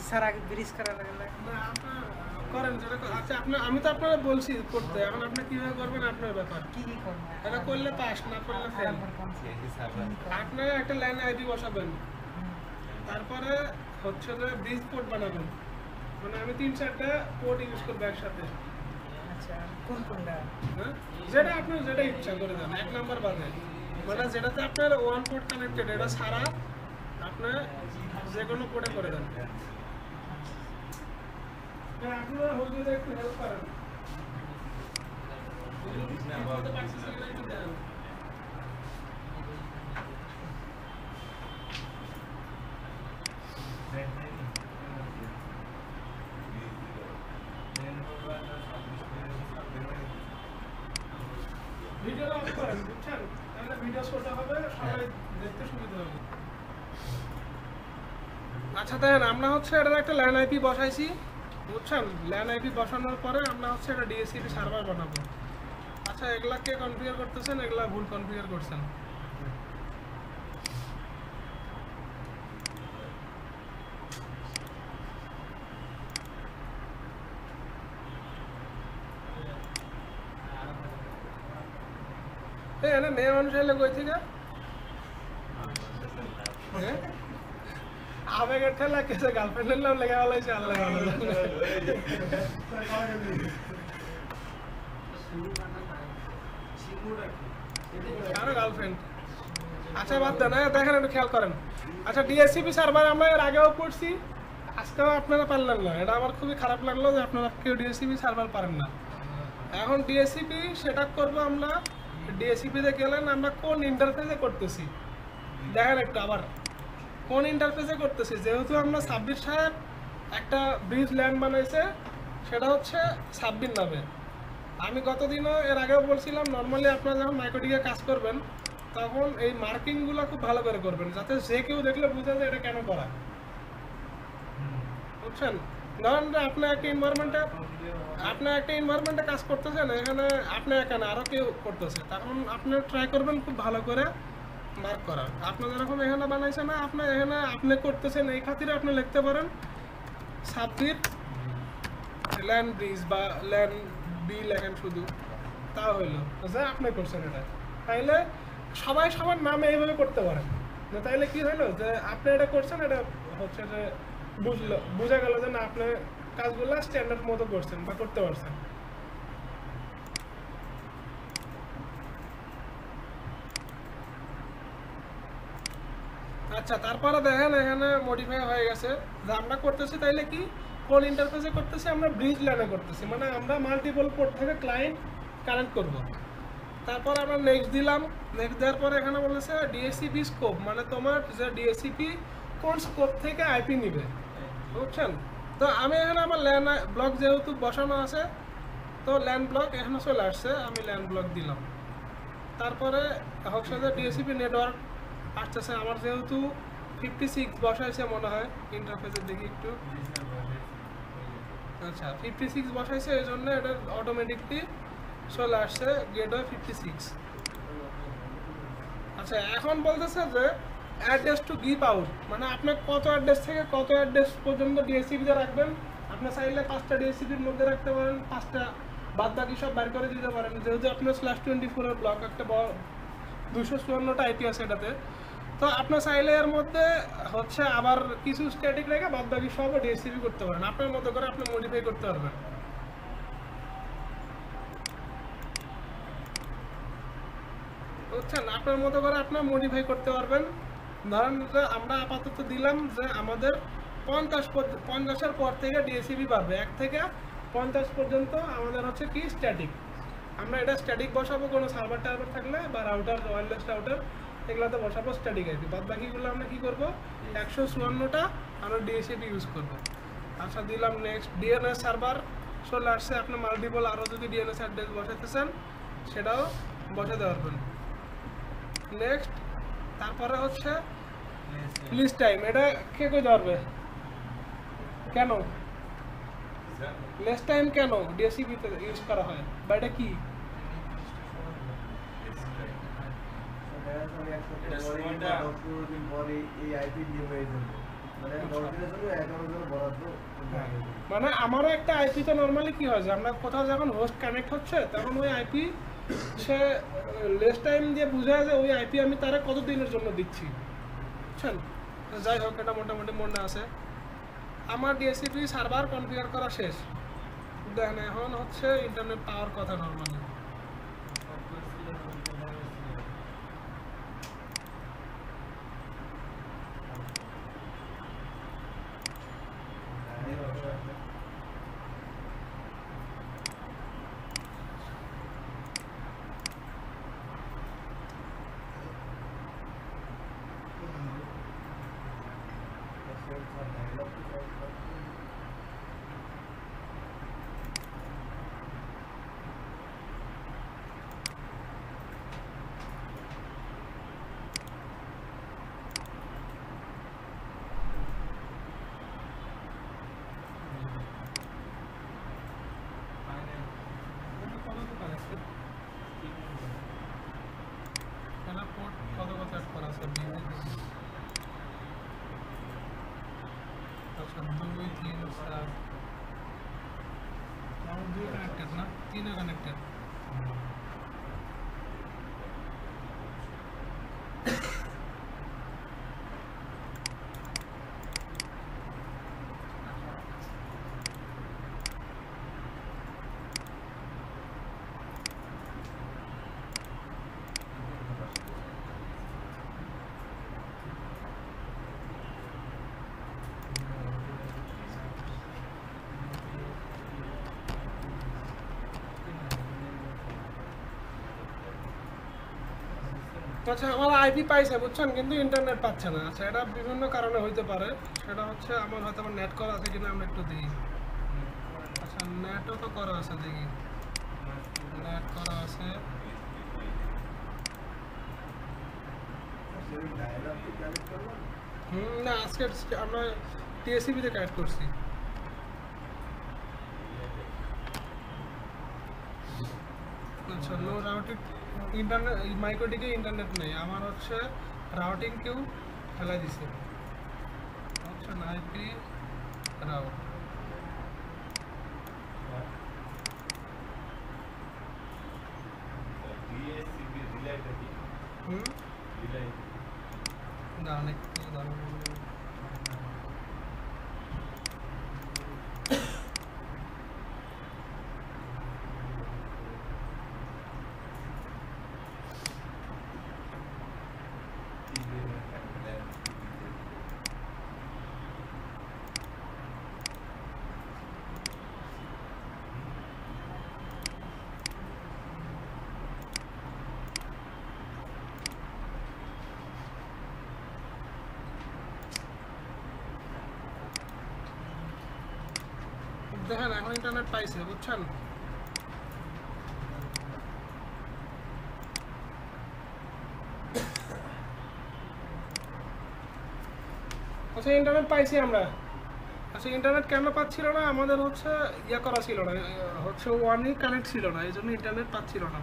सर आगे ब्रिज करा लगे করেন যেটা আচ্ছা আপনি আমি তো আপনারা বলছি করতে, এখন আপনি কিভাবে করবেন আপনার ব্যাপার। কি করব এটা করলে পাস, না করলে ফেল। আপনি একটা লাইন আইডি বসাবেন, তারপরে হচ্ছে যে ব্রিজ পোর্ট বানাবেন, মানে আমি 3-4টা পোর্ট ইউজ করবো একসাথে। আচ্ছা কোন কোনটা? হ্যাঁ, যেটা আপনার যেটা ইচ্ছা করে দেন, 1 নাম্বার বাদে, মানে যেটাতে আপনার ওয়ান পোর্ট কানেক্টেড এটা ছাড়া আপনি যে কোনো পোর্টে করে দেন। হ্যাঁ, আপনারা হুজুরে একটু হেল্প করেন। ভিডিওটা অফ করেন, বুঝছেন? তাহলে ভিডিও ছোট হবে, সবাই দেখতে সুবিধা হবে। আচ্ছা দেখেন, আমরা হচ্ছে এটার একটা ল্যান আইপি বসাইছি, বুঝছেন? ল্যান আইপি বসানোর পরে আমরা হচ্ছে একটা ডিএসসিপি সার্ভার বানাবো। আচ্ছা এগুলা কে কনফিগার করতেছেন? এগুলা ভুল কনফিগার করছেন। এনে মেয়ে মানুষ এলে কই থেকে? আবেগের ঠেলা কেসে গার্লফ্রেন্ডের নাম লেগে বলাইছে, আল্লাহ ভালো জানে। কারো গার্লফ্রেন্ড? আচ্ছা বাদ দেন, দেখেন একটু খেয়াল করেন। আচ্ছা ডিএসসিপি সার্ভার আমরা এর আগেও করছি, আজকেও আপনারা পারলেন না, এটা আমার খুবই খারাপ লাগলো যে আপনারা কেউ ডিএসসিপি সার্ভার পারেন না। এখন ডিএসসিপি সেট আপ করবো আমরা। ডিএসসিপিতে গেলেন, আমরা কোন ইন্টারফেসে করতেছি দেখেন একটু, আবার কোন ইন্টারফেসে করতেছি। যেহেতু আমরা সাব্বির সাহেব একটা ব্রিজ ল্যান্ড বানাইছে, সেটা হচ্ছে সাব্বির নামে। আমি গতদিনও এর আগেও বলছিলাম, নর্মালি আপনারা যখন মাইক্রোটিকে কাজ করবেন তখন এই মার্কিংগুলো খুব ভালো করে করবেন, যাতে যে কেউ দেখলে বুঝে যায় এটা কেন করা, বুঝছেন? ধরেন যে আপনি একটা এনভায়রনমেন্টে কাজ করতেছেন, এখানে আপনি একা না আরও কেউ করতেছে, তখন আপনি ট্রাই করবেন খুব ভালো করে মার্ক করার। আপনি যেরকম এখানে বানাইছে না, আপনি এখানে আপনি করতেছেন এই খাতিরে আপনি লিখতে পারেন সাব্বির ল্যান্ড ব্রিজ বা ল্যান্ড বি লেখেন শুধু, তা হইলো যে আপনি করছেন এটা। তাইলে সবাই সবার নামে এইভাবে করতে পারেন, তাইলে কি হইলো যে আপনি এটা করছেন, এটা হচ্ছে যে বোঝা গেল যে না আপনি কাজগুলো স্ট্যান্ডার্ড মতো করছেন বা করতে পারছেন। আচ্ছা তারপরে দেখেন এখানে মডিফাই হয়ে গেছে যে আমরা করতেছি, তাইলে কি কোন ইন্টারফেসে করতেছি? আমরা ব্রিজ ল্যানে করতেছি, মানে আমরা মাল্টিপল পোর্ট থেকে ক্লায়েন্ট কানেক্ট করব। তারপর আমরা নেক্সট দিলাম, নেক্সট দেওয়ার পরে এখানে বলেছে ডিএসসিপি স্কোপ, মানে তোমার যে ডিএসসিপি কোন স্কোপ থেকে আইপি নিবে, বুঝছেন? তো আমি এখানে আমার ল্যান ব্লক যেহেতু বসানো আছে, তো ল্যান ব্লক এখানে চলে আসছে, আমি ল্যান ব্লক দিলাম। তারপরে হচ্ছে যে ডিএসসিপি নেটওয়ার্ক আসতেছে, আমার যেহেতু 56 বসাইছে মনে হয় ইন্টারফেসে, দেখি একটু। আচ্ছা 56 বসাইছে, এই জন্য এটা অটোমেটিকলি চলে আসছে গেটওয়ে 56। আচ্ছা এখন বলতেছে যে অ্যাড্রেস টু গিভ আউট, মানে আপনি কত অ্যাড্রেস থেকে কত অ্যাড্রেস পর্যন্ত ডিএসসিপিতে রাখবেন। আপনি চাইলে 5টা ডিএসসিপির মধ্যে রাখতে পারেন, 5টা বাদ বাকি সব বাইর করে দিতে পারেন। যেহেতু আপনার /24 এর ব্লক একটা 254টা আইপি আছে এটাতে, তো আপনার চাইলে এর মধ্যে হচ্ছে আবার কিছু স্ট্যাটিক রেখে বাদ বাকি সব ডিএসসিপি করতে পারেন, আপনার মতো করে আপনি মডিফাই করতে পারবেন। বুঝছেন? আপনার মতো করে আপনার মডিফাই করতে পারবেন। ধরেন যে আমরা আপাতত দিলাম যে আমাদের 50-এর পর থেকে ডিএসসিপি বাড়বে, 1 থেকে 50 পর্যন্ত আমাদের হচ্ছে কি স্ট্যাটিক। আমরা এটা স্ট্যাটিক বসাবো, কোনো সার্ভার টার্ভার থাকলে বা রাউটার, ওয়্যারলেস রাউটার এগুলোতে বসাবো স্ট্যাটিক আইপি। বাদ বাকিগুলো আমরা কী করবো, 154টা আমরা ডিএসসিপি ইউজ করবো। আচ্ছা দিলাম নেক্সট। ডিএনএস সার্ভার চলে আসছে, আপনি মাল্টিপল আরও যদি ডিএনএস অ্যাড্রেস বসাতে চান সেটাও বসাতে পারবেন। নেক্সট তারপরে হচ্ছে লিস্ট টাইম, এটা কে কইতে পারবে কেন লেস টাইম কেন ডিএসসিপিতে ইউজ করা হয়, বা এটা কি? এই আইপি নিয়ে হয়ে যাবে, মানে 10 দিনের জন্য 11 জন বরাদ্দ। মানে আমারও একটা আইপি তো নর্মালি কি হয় যে আমরা কোথাও যখন হোস্ট কানেক্ট হচ্ছে তখন ওই আইপি সে লেস টাইম দিয়ে বোঝায় যে ওই আইপি আমি তারা কত দিনের জন্য দিচ্ছি, বুঝছেন? যাই হোক, এটা মোটামুটি মনে আছে। আমার ডিএসসিপি সার্ভার কনফিগার করা শেষ। দেখেন এখন হচ্ছে ইন্টারনেট পাওয়ার কথা নর্মালি। কত কত অ্যাড করা আছে? আচ্ছা 2 3 4 আমার 2 কানেক্টেড না, 3 কানেক্টেড। আচ্ছা আমার আইপি পাইছে বুঝছেন, কিন্তু ইন্টারনেট পাচ্ছে না। আচ্ছা এটা বিভিন্ন কারণে হইতে পারে। সেটা হচ্ছে আমার হয়তো আমার নেট করা আছে কিনা আমরা একটু দিই। আচ্ছা নেটও তো করা আছে, দেখি নেট করা আছে। না আজকে আমরা টিএসসিবিতে কানেক্ট করছি। আচ্ছা নো রাউটিং ইন্টারনেট, মাইক্রোটিকে ইন্টারনেট নেই। আমার হচ্ছে রাউটিং কেউ ফেলাই দিছে। আচ্ছা আইপি রাউট দাঁড়ান একটু দাঁড়ান। দেখেন এখন ইন্টারনেট পাইছে বুঝছেন। আচ্ছা ইন্টারনেট পাইছি আমরা। আচ্ছা ইন্টারনেট কেন পাচ্ছিল না? আমাদের হচ্ছে ইয়ে করা ছিল না, হচ্ছে ওয়ানই কানেক্ট ছিল না, এই জন্য ইন্টারনেট পাচ্ছিল না।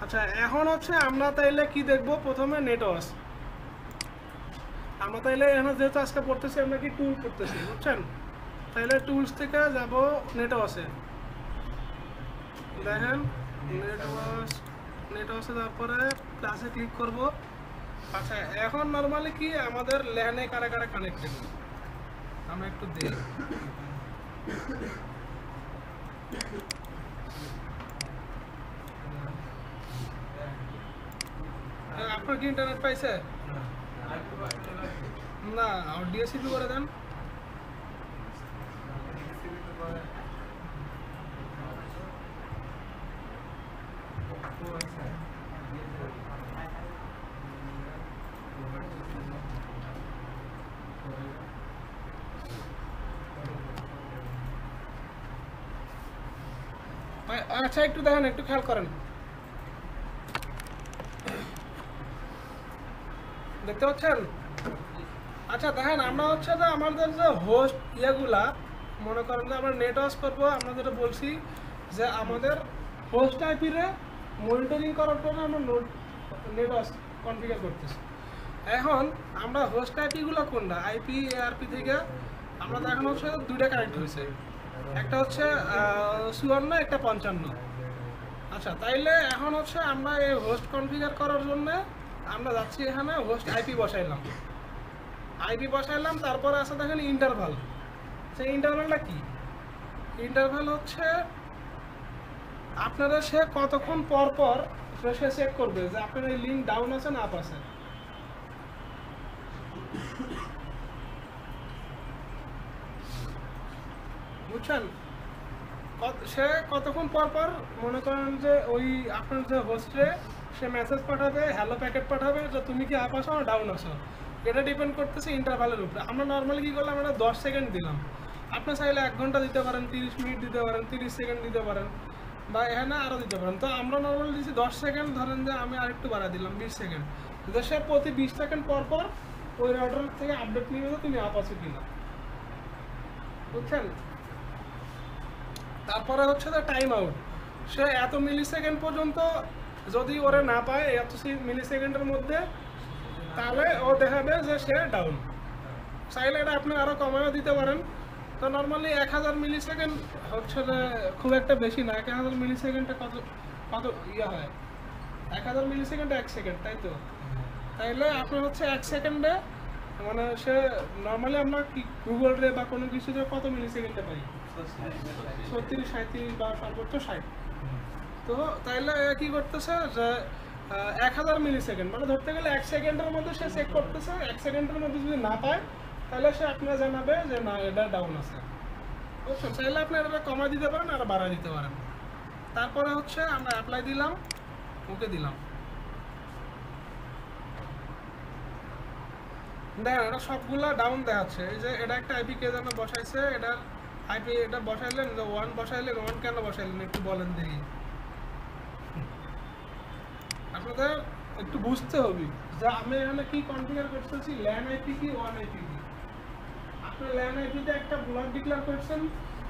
আচ্ছা এখন হচ্ছে আমরা তাইলে কি দেখবো? প্রথমে নেটওয়ার্ক। আমরা তাইলে এখন যেহেতু আজকে পড়তেছি আমরা কি টুল করতেছি বুঝছেন, তাইলে টুলস থেকে যাব নেটওয়ার্কে। দেখেন নেটওয়ার্কে তারপরে প্লাসে ক্লিক করব। আচ্ছা এখন নর্মালি কি আমাদের ল্যানে কারা কারা কানেক্টেড আমরা একটু দেখি। আপনার কি ইন্টারনেট পাইছে? না ডিএসসিপি করে দেন। আচ্ছা একটু দেখেন, একটু খেয়াল করেন, দেখতে পাচ্ছেন? আচ্ছা দেখেন আমরা হচ্ছে যে আমাদের যে হোস্ট ইয়েগুলা মনে করেন যে আমরা নেটওয়ার্ক করবো, আমরা যেটা বলছি যে আমাদের হোস্ট আইপিরে মনিটরিং করার জন্য আমরা নেটওয়ার্ক কনফিগার করতেছি। এখন আমরা হোস্ট আইপিগুলো কোনটা? আইপি এআরপি থেকে আমরা দেখানো হচ্ছে দুইটা কানেক্ট হয়েছে, একটা হচ্ছে 54, একটা 55। আচ্ছা, তাইলে এখন হচ্ছে আমরা এই হোস্ট কনফিগার করার জন্য আমরা যাচ্ছি এখানে হোস্ট আইপি বসাইলাম, তারপরে আছে দেখেন ইন্টারভাল। সেই ইন্টারভালটা কি? ইন্টারভাল হচ্ছে আপনারা সে কতক্ষণ পর পর সে চেক করবে যে আপনার এই লিঙ্ক ডাউন আছে না আপ আছে। বুঝছেন? সে কতক্ষণ পর পর মনে করেন যে ওই আপনার যে হোস্টে সে মেসেজ পাঠাবে, হ্যালো প্যাকেট পাঠাবে যে তুমি কি আপ আসো না ডাউন আসো। এটা ডিপেন্ড করতেছে ইন্টারভালের উপরে। আমরা নর্মালি কী করলাম, আমরা 10 সেকেন্ড দিলাম। আপনি চাইলে 1 ঘন্টা দিতে পারেন, 30 মিনিট দিতে পারেন, 30 সেকেন্ড দিতে পারেন, বা এখানে আরও দিতে পারেন। তো আমরা নর্মালি দিচ্ছি 10 সেকেন্ড, ধরেন যে আমি আরেকটু বাড়া দিলাম 20 সেকেন্ড। যে সে প্রতি 20 সেকেন্ড পর পর ওই রাউটার থেকে আপডেট নিয়ে যে তুমি আপ আছো কিনা। বুঝছেন? তারপরে হচ্ছে যে টাইম আউট। সে এত মিলি সেকেন্ড পর্যন্ত যদি ওরে না পায়, এত মিলি সেকেন্ডের মধ্যে, তাহলে ও দেখাবে যে সে ডাউন। চাইলে এটা আপনি আরও কমায়ও দিতে পারেন। তো নর্মালি 1000 মিলি সেকেন্ড হচ্ছে যে খুব একটা বেশি না। 1000 মিলি সেকেন্ডে কত কত ইয়ে হয়? 1000 মিলি সেকেন্ডে 1 সেকেন্ড, তাই তো? তাইলে আপনার হচ্ছে 1 সেকেন্ডে মানে সে নর্মালি আমরা কি গুগল রে বা কোনো কিছুতে কত মিলি সেকেন্ডে পাই? 36, 37 বা সর্বোচ্চ 60। তো তাইলে কি করতেছে যে 1000 মিলি সেকেন্ড, মানে ধরতে গেলে 1 সেকেন্ডের মধ্যে সে চেক করতেছে। 1 সেকেন্ডের মধ্যে যদি না পায় তাহলে সে আপনার জানাবে যে না, এটা ডাউন আছে। বুঝছেন? চাইলে আপনি এটা কমাই দিতে পারেন আর বাড়াই দিতে পারেন। তারপরে হচ্ছে আমরা অ্যাপ্লাই দিলাম, ওকে দিলাম। দেখেন এটা সবগুলা ডাউন দেখাচ্ছে। এই যে এটা একটা আইপি কে যেন বসাইছে, এটা আইপি এটা বসাইলেন যে 1 বসাইলেন, 1 কেন বসাইলেন একটু বলেন দেখি। আপনাদের একটু বুঝতে হবে যে আমি এখানে কি কনফিগার করতেছি, ল্যান আইপি কি, 1 আইপি কি। আপনি ল্যান আইপিতে একটা ব্লক ডিক্লেয়ার করছেন,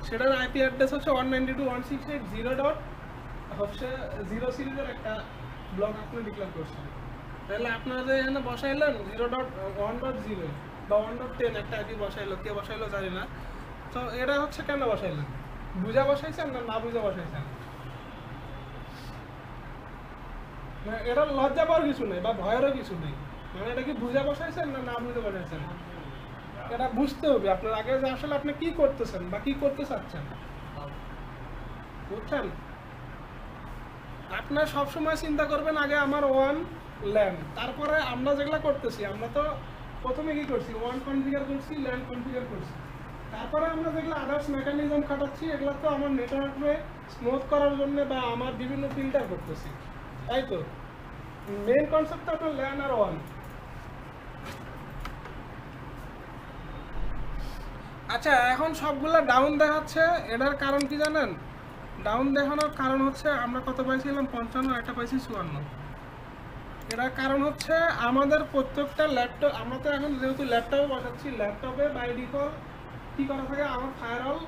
সেটার আইপি অ্যাড্রেস হচ্ছে 192.168.0 সিরিজের একটা ব্লক আপনি ডিক্লেয়ার করছেন। তাহলে আপনাদের এখানে বসাইলেন 0.1.0 বা 1.10 একটা আইপি বসাইলো, কে বসাইলো জানি না। তো এটা হচ্ছে কেন বসাইলেন? বুঝা বসাইছেন না না বুঝা বসাইছেন? এটা লজ্জা পাওয়ার কিছু নেই বা ভয়েরও কিছু নেই। মানে এটা কি বুঝা বসাইছেন না না বুঝে বসাইছেন? এটা বুঝতে হবে আপনার আগে যে আসলে আপনি কি করতেছেন বা কি করতে চাচ্ছেন। বুঝছেন? আপনার সবসময় চিন্তা করবেন আগে আমার 1 ল্যান, তারপরে আমরা যেগুলো করতেছি, আমরা তো প্রথমে কি করছি, 1 কনফিগার করছি, ল্যান কনফিগার করছি। তারপরে আমরা যেগুলো আদার্স মেকানিজম খাটাচ্ছি, এগুলো তো আমার নেটওয়ার্কে স্মুথ করার জন্য বা আমার বিভিন্ন ফিল্টার করতেছি, তাই তো? মেইন কনসেপ্ট তো আপনার ল্যান আর 1। আচ্ছা, এখন সবগুলা ডাউন দেখাচ্ছে, এটার কারণ কি জানেন? ডাউন দেখানোর কারণ হচ্ছে আমরা কত পাইছিলাম 55, একটা পাইছি 54। এটার কারণ হচ্ছে আমাদের প্রত্যেকটা ল্যাপটপ, আমরা তো এখন যেহেতু ল্যাপটপে বসাচ্ছি, ল্যাপটপে বাই ডিফল্ট কী করা থাকে, আমার ফায়ারওয়াল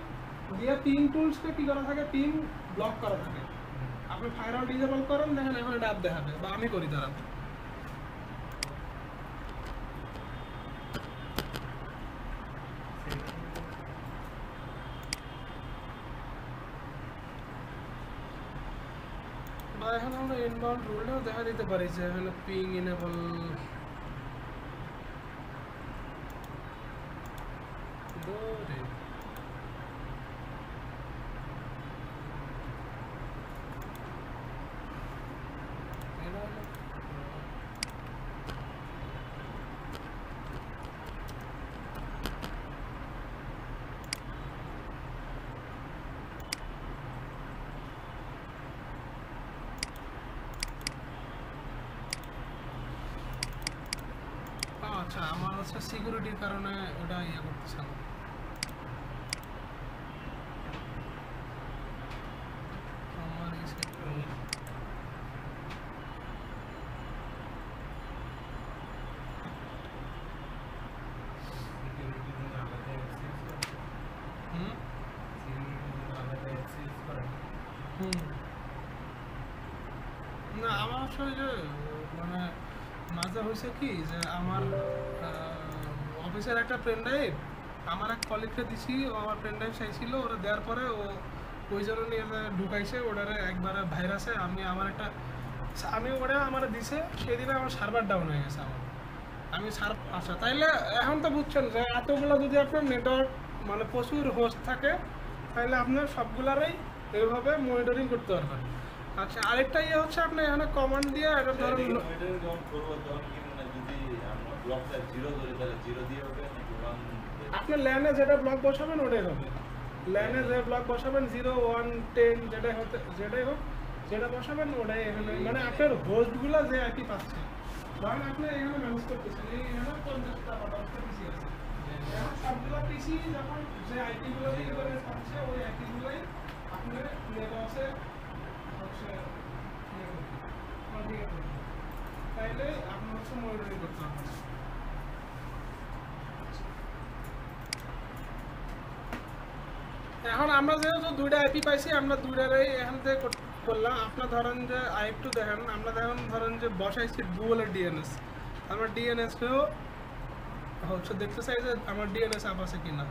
দিয়ে পিং টুলসকে কী করা থাকে, পিং ব্লক করা থাকে। আপনি ফায়ারওয়াল ডিসেবল করেন, দেখেন এখন এটা আপ দেখাবে, বা আমি করি তারা। বা এখন আমরা ইনবাউন্ড রুলটাও দেখা দিতে পারি যে এখানে পিং ইনেবল আচ্ছা, আমার হচ্ছে সিকিউরিটির কারণে ওটা ইয়ে করতেছে না। আমার না, আমার আসলে যে মানে মাঝে হয়েছে কি যে আমার অফিসের একটা পেন ড্রাইভ আমার এক কলিগকে দিছি, ও আমার পেন ড্রাইভ চাইছিল, ওরা দেওয়ার পরে ও ওই জন্য নিয়ে ঢুকাইছে ওটারে একবারে ভাইরাসে। আমি ওটা আমার দিছে, সেদিনে আমার সার্ভার ডাউন হয়ে গেছে আমার। আচ্ছা তাইলে এখন তো বুঝছেন যে এতগুলো যদি আপনার নেটওয়ার্ক মানে প্রচুর হোস্ট থাকে, তাহলে আপনার সবগুলারই এইভাবে মনিটরিং করতে পারবেন। আচ্ছা আরেকটা ইয়ে হচ্ছে আপনি এখানে কমান্ড দিয়ে এটা ধরুন আপনি ল্যানে যেটা ব্লক বসাবেন ওটাই হবে। ল্যানে যে ব্লক বসাবেন 0, 1, 10 যেটাই হোক যেটা বসাবেন ওটাই এখানে, মানে আপনার হোস্টগুলো যে আইপি পাচ্ছে, ধরেন আপনি এখানে ম্যানেজ করতেছেন, এখানে 50টা বা 10টা পিসি আছে, এখন সবগুলো পিসি যখন যে আইপিগুলো দিয়ে পাচ্ছে ওই আইপিগুলোই আপনার নেটওয়ার্কে হচ্ছে তাইলে আপনার হচ্ছে মনিটরিং করতে হবে। এখন আমরা যেহেতু দুইটা আইপি পাইছি, আমরা দুইটারই এখান থেকে করলাম। আপনার ধরেন যে আরেকটু দেখেন, আমরা ধরেন যে বসাইছি গুগলের ডিএনএস, আমরা ডিএনএসকেও হচ্ছে দেখতে চাই যে আমার ডিএনএস অ্যাপ আছে কিনা,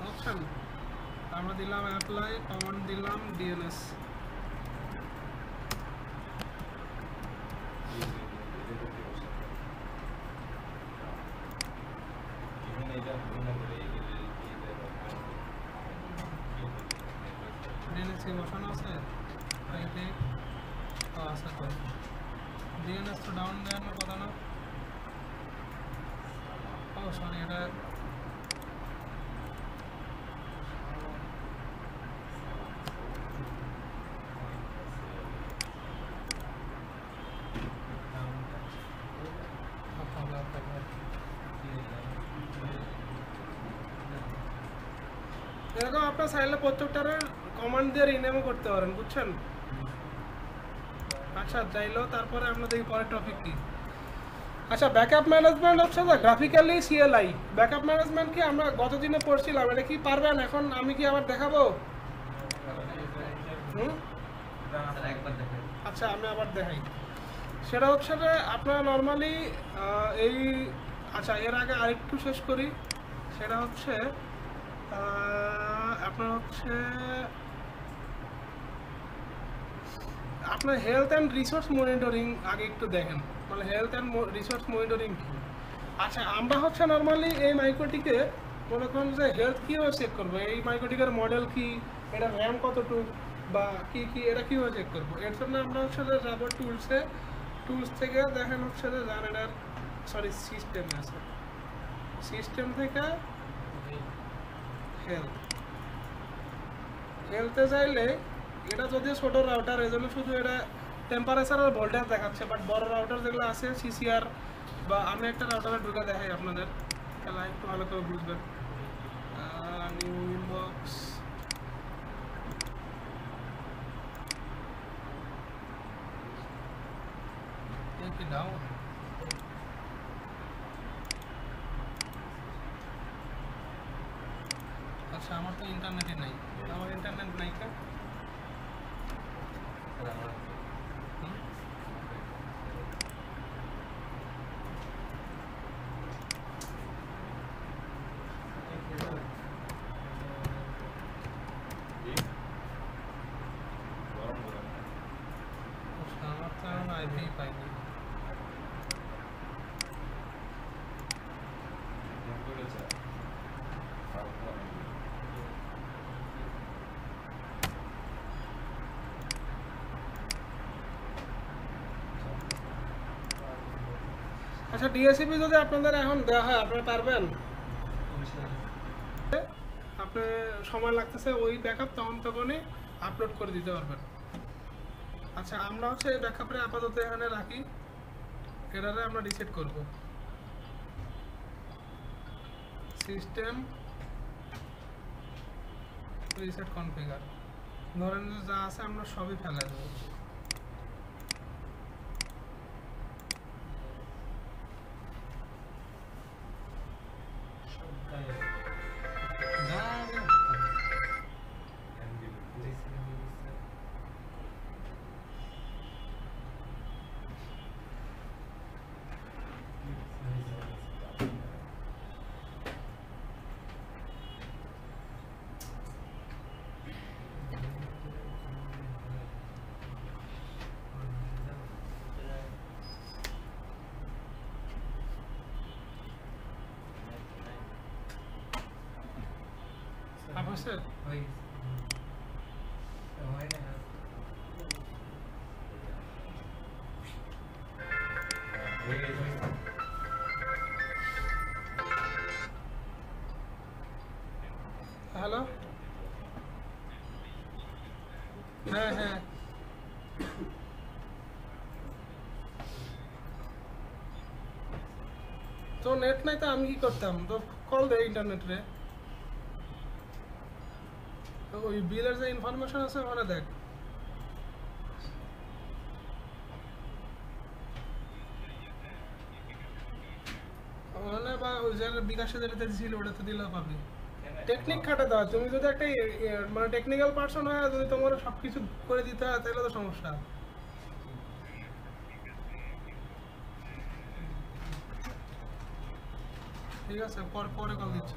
বুঝছেন? আমরা দিলাম অ্যাপ্লাই, কমান্ড দিলাম ডিএনএস, ডিএনএস কি বসানো আছে? আচ্ছা তো ডিএনএস তো ডাউন দেওয়ার কথা না। ও সরি, এটা এরকম আপনার চাইলে প্রত্যেকটার কমান্ড দিয়ে রিনেমও করতে পারেন, বুঝছেন? আচ্ছা যাইলো, তারপরে আমরা দেখি পরের টপিক কি। আচ্ছা ব্যাকআপ ম্যানেজমেন্ট হচ্ছে যে গ্রাফিক্যালি সিএলআই ব্যাকআপ ম্যানেজমেন্ট কি আমরা গত দিনে পড়ছিলাম, এটা কি পারবেন? এখন আমি কি আবার দেখাবো? আচ্ছা আমি আবার দেখাই। সেটা হচ্ছে যে আপনারা নর্মালি এই আচ্ছা এর আগে আরেকটু শেষ করি। সেটা হচ্ছে আপনার হচ্ছে আপনার হেলথ অ্যান্ড রিসোর্স মনিটরিং আগে একটু দেখেন, মানে হেলথ অ্যান্ড রিসোর্স মনিটরিং কি। আচ্ছা আমরা হচ্ছে নর্মালি এই মাইক্রোটিকে মনে করুন যে হেলথ কীভাবে চেক করবো, এই মাইক্রোটিকের মডেল কি, এটা র্যাম কতটুকু বা কী কী এটা কীভাবে চেক করবো। এর জন্য আমরা হচ্ছে যে যাবো টুলস থেকে দেখেন হচ্ছে যে জানেন সরি সিস্টেমে আছে, সিস্টেম থেকে হেলথে চাইলে এটা যদিও ছোটো রাউটার, এই জন্য শুধু এটা টেম্পারেচার আর ভোল্টেজ দেখাচ্ছে, বাট বড় রাউটার যেগুলো আছে সিসিআর বা আমি একটা রাউটারে ঢুকে দেখাই আপনাদের, খেলা একটু ভালো করে বুঝবেন। নিউ ইনবক্স, কি ডাউন আচ্ছা আমার তো ইন্টারনেটই নাই, আমার ইন্টারনেট নাই কেন? আমার তো এখন আইপি পাইনি। আচ্ছা ডিএসসিপি যদি আপনাদের এখন দেওয়া হয় আপনারা পারবেন? আপনি সময় লাগতেছে ওই ব্যাকআপ তখনই আপলোড করে দিতে পারবেন। আচ্ছা আমরা হচ্ছে এই ব্যাকআপে আপাতত এখানে রাখি, এটারে আমরা রিসেট করব। সিস্টেম রিসেট কনফিগার, ধরেন যা আছে আমরা সবই ফেলে দেবো। হয়েছে? হ্যালো, হ্যাঁ হ্যাঁ, তো নেট নাই তো আমি কি করতাম, তো কল দে ইন্টারনেট রে, তো ওই বিলের যে ইনফরমেশন আছে ওখানে দেখ। ওখানে বা ওই যে বিকাশে যেটা দিয়েছিল ওটাতে দিলেও পাবি। টেকনিক খাটে দাও, তুমি যদি একটা মানে টেকনিক্যাল পার্সন হয়, যদি তোমার সব কিছু করে দিতে হয় তাহলে তো সমস্যা। ঠিক আছে, পরে পরে কল দিচ্ছি।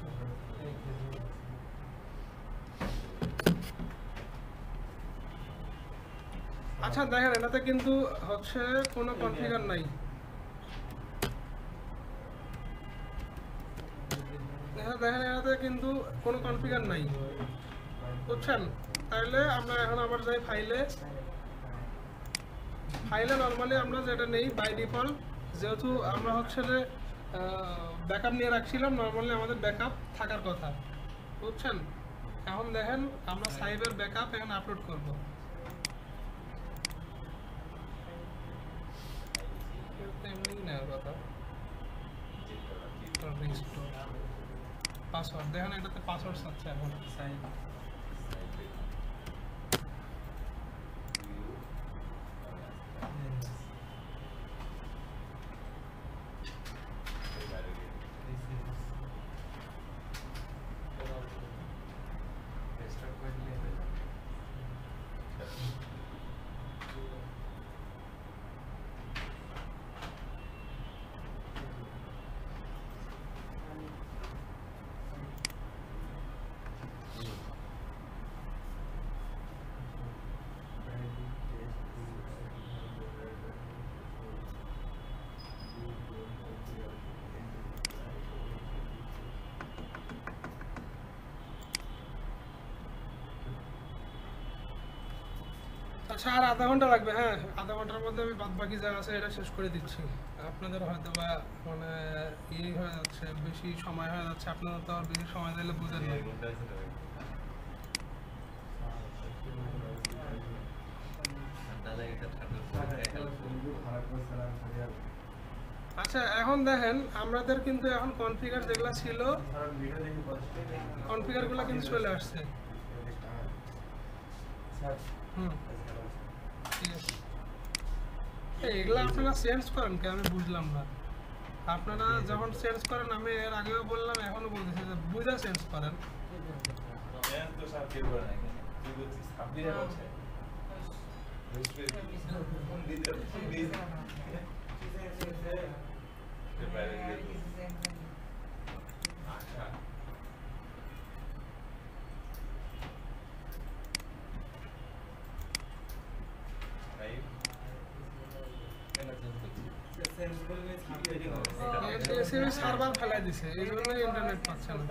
আচ্ছা দেখেন, এটাতে কিন্তু হচ্ছে কোনো কনফিগার নাই। দেখেন এটাতে কিন্তু কোনো কনফিগার নাই, বুঝছেন? তাহলে আমরা এখন আবার যাই ফাইলে। ফাইলে নর্মালি আমরা যেটা নেই বাই ডিফল্ট, যেহেতু আমরা হচ্ছে যে ব্যাকআপ নিয়ে রাখছিলাম, নর্মালি আমাদের ব্যাকআপ থাকার কথা, বুঝছেন? এখন দেখেন আমরা সাইবের ব্যাকআপ এখন আপলোড করব। এমনি নেওয়ার কথা, পাসওয়ার্ড দেখেন, এটাতে পাসওয়ার্ড চাচ্ছে এখন। আচ্ছা, আর আধা ঘন্টা লাগবে। হ্যাঁ, আধা ঘন্টার মধ্যে আমি বাদ বাকি যা আছে এটা শেষ করে দিচ্ছি। আপনাদের হয়তো বা মানে ইয়ে হয়ে যাচ্ছে, বেশি সময় হয়ে যাচ্ছে, আপনাদের তো আর বেশি সময় দিলে বুঝেন না। আচ্ছা এখন দেখেন, আমাদের কিন্তু এখন কনফিগার যেগুলো ছিল, কনফিগারগুলো কিন্তু চলে আসছে। হুম, ঠিক আছে। এগুলো আপনারা চেঞ্জ করেন কে, আমি বুঝলাম না। আপনারা যখন চেঞ্জ করেন, আমি এর আগেও বললাম, এখনো বলতেছি যে বুঝা চেঞ্জ করেন। সার্ভার ফেলাই দিছে, এই জন্য ইন্টারনেট পাচ্ছে না।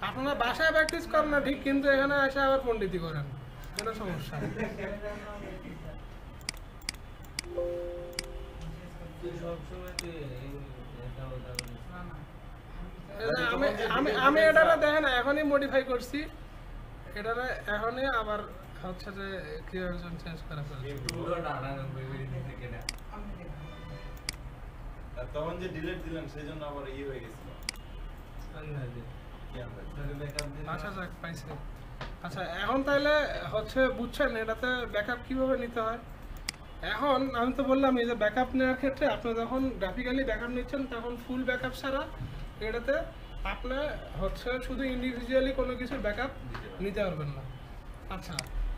আপনারা বাসায় প্র্যাকটিস করেন না ঠিক, কিন্তু এখানে এসে আবার পণ্ডিতি করেন, কোনো সমস্যা। আমি এটারে দেখেন এখনই মডিফাই করছি, এটারে এখনই আবার হচ্ছে যে ক্রিয়ারজন চেঞ্জ করা ফেলছি। তখন যে ডিলিট দিলাম সেই জন্য আবার ইয়ে হয়ে গেছিল। আচ্ছা যাক, পাইছে। আচ্ছা এখন তাহলে হচ্ছে বুঝছেন এটাতে ব্যাকআপ কিভাবে নিতে হয়। এখন আমি তো বললাম, এই যে ব্যাকআপ নেওয়ার ক্ষেত্রে আপনি যখন গ্রাফিক্যালি ব্যাকআপ নিচ্ছেন, তখন ফুল ব্যাকআপ ছাড়া এটাতে আপনি হচ্ছে শুধু ইন্ডিভিজুয়ালি কোনো কিছু ব্যাকআপ নিতে পারবেন না। আচ্ছা,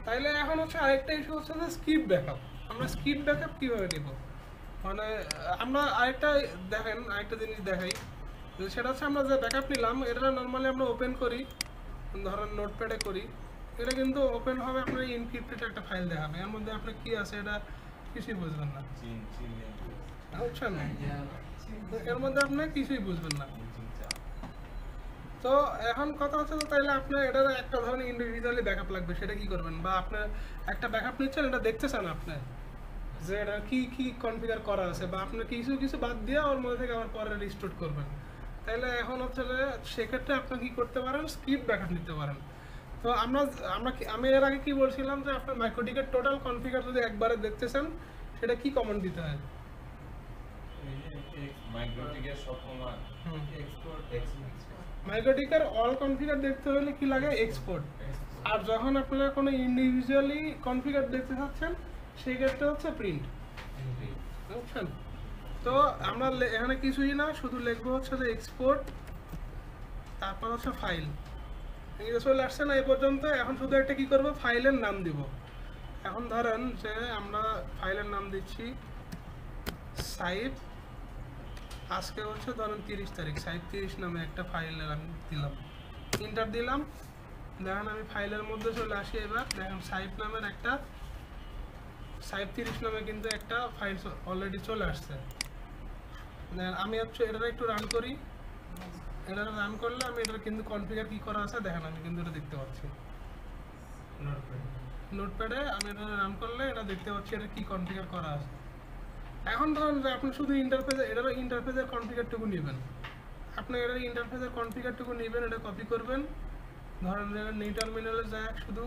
তাইলে এখন হচ্ছে আরেকটা ইস্যু হচ্ছে যে স্কিপ ব্যাকআপ। আমরা স্কিপ ব্যাকআপ কীভাবে নিব, মানে আমরা আরেকটা দেখেন, আরেকটা জিনিস দেখাই, সেটা হচ্ছে আমরা যে ব্যাকআপ নিলাম এটা নর্মালি আমরা ওপেন করি, ধরেন নোটপ্যাডে করি, এটা কিন্তু ওপেন হবে আপনার ইনক্রিপ্টেড একটা ফাইল দেখাবে, এর মধ্যে আপনার কি আছে এটা কিছুই বুঝবেন না, বুঝছেন? এর মধ্যে আপনি কিছুই বুঝবেন না। তো এখন কথা হচ্ছে তো তাইলে আপনার এটার একটা ধরনের ইন্ডিভিজুয়ালি ব্যাকআপ লাগবে, সেটা কি করবেন? বা আপনার একটা ব্যাকআপ নিচ্ছেন, এটা দেখতে চান আপনি যে এটা কি কি কনফিগার করা আছে, বা আপনার কিছু কিছু বাদ দিয়ে ওর মধ্যে থেকে আবার পরে রিস্টোর করবেন, তাইলে এখন হচ্ছে যে সেক্ষেত্রে আপনি কি করতে পারেন, স্ক্রিপ্ট ব্যাকআপ নিতে পারেন। তো আমি এর আগে কি বলছিলাম যে আপনার মাইক্রোটিকের টোটাল কনফিগার যদি একবারে দেখতে চান সেটা কি কমান্ড দিতে হয়? মাইক্রোটিকের অল কনফিগার দেখতে হলে কি লাগে? এক্সপোর্ট। আর যখন আপনারা কোনো ইন্ডিভিজুয়ালি কনফিগার দেখতে চাচ্ছেন সেই ক্ষেত্রে হচ্ছে প্রিন্ট, বুঝছেন? তো আমরা এখানে কিছুই না, শুধু লিখবো হচ্ছে যে এক্সপোর্ট, তারপর হচ্ছে ফাইল। এটা চলে আসছে না এই পর্যন্ত। এখন শুধু একটা কি করব, ফাইলের নাম দিব। এখন ধরেন যে আমরা ফাইলের নাম দিচ্ছি সাইপ, আজকে হচ্ছে ধরেন 30 তারিখ, সাইপ 30 নামে একটা ফাইলের আমি দিলাম, ইন্টার দিলাম। দেখেন আমি ফাইলের মধ্যে চলে আসি। এবার দেখেন সাইপ নামের একটা, সাইপ 30 নামে কিন্তু একটা ফাইল অলরেডি চলে আসছে। দেখেন আমি হচ্ছে এটা একটু রান করি, এটা রান করলে আমি এটা কিন্তু কনফিগার কি করা আছে দেখেন, আমি কিন্তু এটা দেখতে পাচ্ছি নোটপ্যাডে। আমি এটা রান করলে এটা দেখতে পাচ্ছি এটা কি কনফিগার করা আছে। এখন ধরুন যে আপনি শুধু ইন্টারফেসের কনফিগারটুকু নেবেন, আপনি এটার ইন্টারফেসের কনফিগারটুকু নেবেন, এটা কপি করবেন, ধরেন নিউ টার্মিনালে যায় শুধু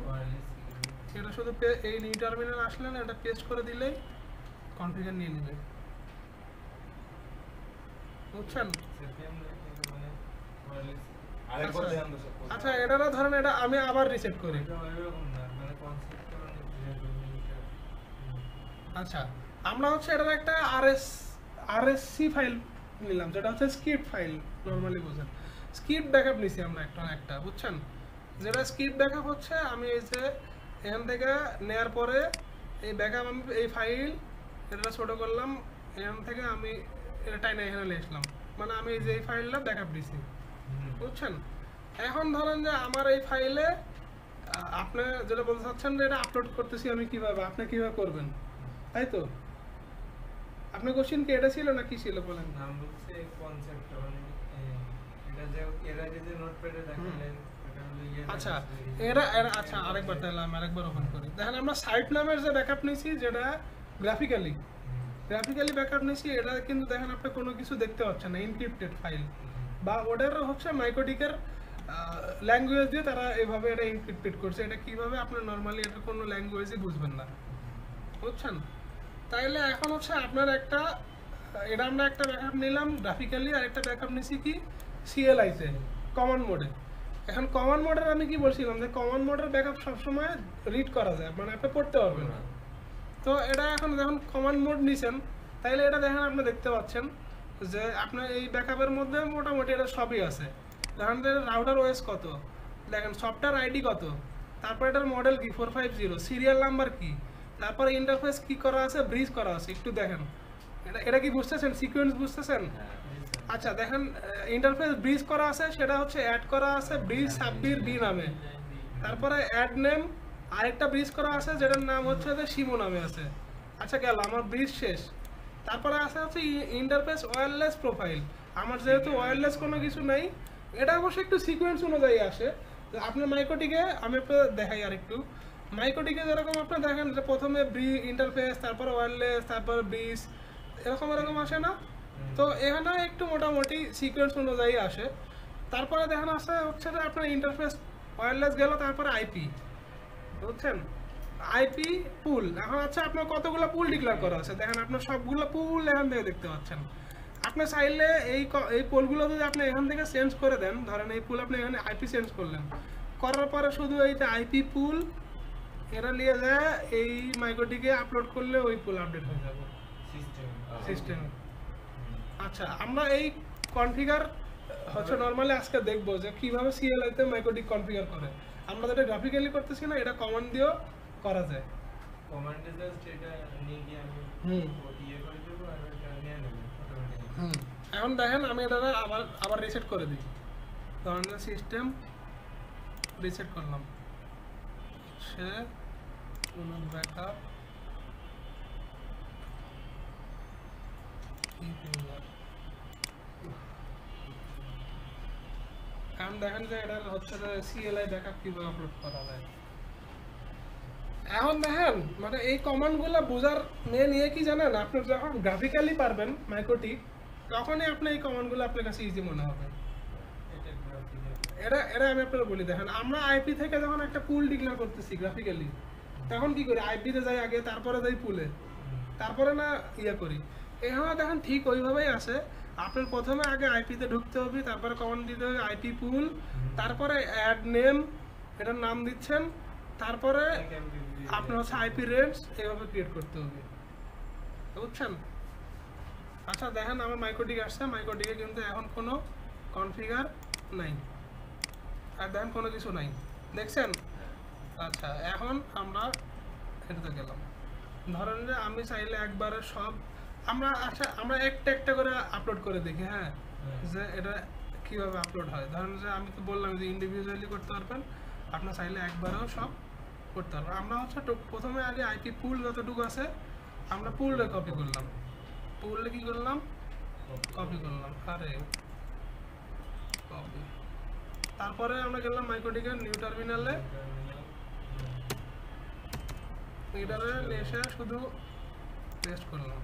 এটা শুধু এই নিউ টার্মিনাল আসলে না এটা পেস্ট করে দিলেই কনফিগার নিয়ে নেবে, বুঝছেন? আচ্ছা এটারও ধরেন এটা আমি আবার রিসেট করি। আচ্ছা আমরা হচ্ছে এটার একটা আরএসসি ফাইল নিলাম, যেটা হচ্ছে স্ক্রিপ্ট ফাইল, নর্মালি বোঝেন স্ক্রিপ্ট ব্যাকআপ নিছি আমরা একটা, বুঝছেন? যেটা স্ক্রিপ্ট ব্যাকআপ হচ্ছে আমি এই যে এখান থেকে নেয়ার পরে এই ব্যাকআপ আমি এই ফাইল এটা ছোট করলাম, এখান থেকে আমি এটা টাইনে এখানে নিয়ে আসলাম, মানে আমি এই যে এই ফাইলটা ব্যাকআপ দিছি, বুঝছেন? এখন ধরেন যে আমার এই ফাইলে আপনি যেটা বলতে চাচ্ছেন যে এটা আপলোড করতেছি আমি কিভাবে, আপনি কিভাবে করবেন, তাই তো? আপনি কোশ্চেন কি এটা ছিল না কি ছিল বলেন? নাম বলছে কনসেপ্ট, মানে এটা যে এর আগে যে নোটপ্যাডে দেখালেন এটা হলো আচ্ছা আচ্ছা আরেকবার তাহলে আমি আরেকবার ওপেন করি। দেখেন আমরা সাইট নামের যে ব্যাকআপ নিয়েছি যেটা গ্রাফিক্যালি ব্যাকআপ নিয়েছি, এটা কিন্তু দেখেন আপনি কোনো কিছু দেখতে পাচ্ছেন না, এনক্রিপ্টেড ফাইল, বা ওটার হচ্ছে মাইক্রোটিকের ল্যাঙ্গুয়েজ দিয়ে তারা এভাবে এটা এনক্রিপ্টেড করছে। এটা কিভাবে আপনার নর্মালি এটা কোনো ল্যাঙ্গুয়েজই বুঝবেন না, বুঝছেন? তাইলে এখন হচ্ছে আপনার একটা এটা আমরা একটা ব্যাকআপ নিলাম গ্রাফিক্যালি, আর একটা ব্যাকআপ নিছি কি সিএলআইতে কমান্ড মোডে। এখন কমান্ড মোডের আমি কি বলছিলাম যে কমান্ড মোডের ব্যাকআপ সবসময় রিড করা যায়, মানে আপনি পড়তে পারবেন না। তো এটা এখন যখন কমান্ড মোড নিছেন তাইলে এটা দেখেন আপনি দেখতে পাচ্ছেন যে আপনার এই ব্যাকআপের মধ্যে মোটামুটি এটা সবই আছে। দেখেন রাউটার ওএস কত, দেখেন সফটওয়্যার আইডি কত, তারপর এটার মডেল কি 450, সিরিয়াল নাম্বার কি, তারপরে ইন্টারফেস কি করা আছে, ব্রিজ করা আছে, একটু দেখেন এটা কি বুঝতেছেন, সিকোয়েন্স বুঝতেছেন? আচ্ছা দেখেন ইন্টারফেস ব্রিজ করা আছে, সেটা হচ্ছে অ্যাড করা আছে ব্রিজ সাব্বির বি নামে, তারপরে অ্যাড নেম আরেকটা ব্রিজ করা আছে যেটার নাম হচ্ছে যে শিমু নামে আছে। আচ্ছা গেল আমার ব্রিজ শেষ। তারপরে আছে হচ্ছে ইন্টারফেস ওয়্যারলেস প্রোফাইল, আমার যেহেতু ওয়্যারলেস কোনো কিছু নেই, এটা অবশ্যই একটু সিকোয়েন্স অনুযায়ী আসে। আপনার মাইক্রোটিকে আমি আপনার দেখাই আর একটু, মাইক্রোটিকে যেরকম আপনি দেখেন যে প্রথমে ইন্টারফেস, তারপর ওয়্যারলেস, তারপর ব্রিজ, এরকম আসে না? তো এখানে একটু মোটামুটি সিকোয়েন্স অনুযায়ী আসে। তারপরে দেখেন আসে হচ্ছে যে আপনার ইন্টারফেস ওয়্যারলেস গেল, তারপরে আইপি, বুঝছেন? আইপি পুল, এখন হচ্ছে আপনার কতগুলো পুল ডিক্লেয়ার করা আছে, দেখেন আপনার সবগুলো পুল এখান থেকে দেখতে পাচ্ছেন। আপনি চাইলে এই পোলগুলো যদি আপনি এখান থেকে চেঞ্জ করে দেন, ধরেন এই পুল আপনি এখানে আইপি চেঞ্জ করলেন, করার পরে শুধু এইটা আইপি পুল এটা নিয়ে যায় এই মাইক্রোটিকে আপলোড করলে ওই পুল আপডেট হয়ে যাবে সিস্টেমে। আচ্ছা আমরা এই কনফিগার হচ্ছে নর্মালি আজকে দেখবো যে কিভাবে সিএলআইতে মাইক্রোটিক কনফিগার করে। আমরা যেটা গ্রাফিক্যালি করতেছি না, এটা কমান্ড দিয়েও করা যায়। কমান্ডে জাস্ট এটা নিয়ে গিয়ে আমি ইয়ে করে দেবো আর এটা নিয়ে নেব অটোমেটিক্যালি। এখন দেখেন আমি এটা আবার রিসেট করে দিই, ধরেন সিস্টেম রিসেট করলাম, সে ব্যাকআপ এখন দেখেন যে এটা হচ্ছে যে CLI ব্যাকআপ কিভাবে আপলোড করা যায়। এখন দেখেন মানে এই কমান্ডগুলো বোঝার মেন ইয়ে কি জানেন, আপনি যখন গ্রাফিক্যালি পারবেন মাইক্রোটিক তখনই আপনি এই কমান্ডগুলো আপনার কাছে ইজি মনে হবে। এটা আমি আপনাকে বলি, দেখেন আমরা আইপি থেকে যখন একটা পুল ডিক্লেয়ার করতেছি গ্রাফিক্যালি, তখন কি করি, আইপিতে যাই আগে, তারপরে যাই পুলে, তারপরে না ইয়ে করি। এখানে দেখেন ঠিক ওইভাবেই আছে, আপনার প্রথমে আগে আইপিতে ঢুকতে হবে, তারপরে কমান্ড দিতে হবে আইপি পুল, তারপরে অ্যাড নেম, এটার নাম দিচ্ছেন, তারপরে আপনার হচ্ছে আইপি রেঞ্জ, এইভাবে ক্রিয়েট করতে হবে, বুঝছেন? আচ্ছা দেখেন আমার মাইক্রোটিক আসছে, মাইক্রোটিকে কিন্তু এখন কোনো কনফিগার নাই, আর দেখেন কোনো কিছু নাই, দেখছেন? আচ্ছা এখন আমরা এটাতে গেলাম, ধরেন যে আমি চাইলে একবারে সব আমরা একটা একটা করে আপলোড করে দেখি, হ্যাঁ, যে এটা কিভাবে আপলোড হয়। ধরেন যে আমি তো বললাম যে ইন্ডিভিজুয়ালি করতে পারবেন, আপনার চাইলে একবারেও সব করতে পারবেন। আমরা হচ্ছে প্রথমে আগে আইপি পুল যতটুকু আছে আমরা পুলটা কপি করলাম, পুলটা কি করলাম, কপি করলাম, আরে কপি, তারপরে আমরা গেলাম মাইক্রোটিকের নিউ টার্মিনালে, এটারে এসে শুধু পেস্ট করলাম,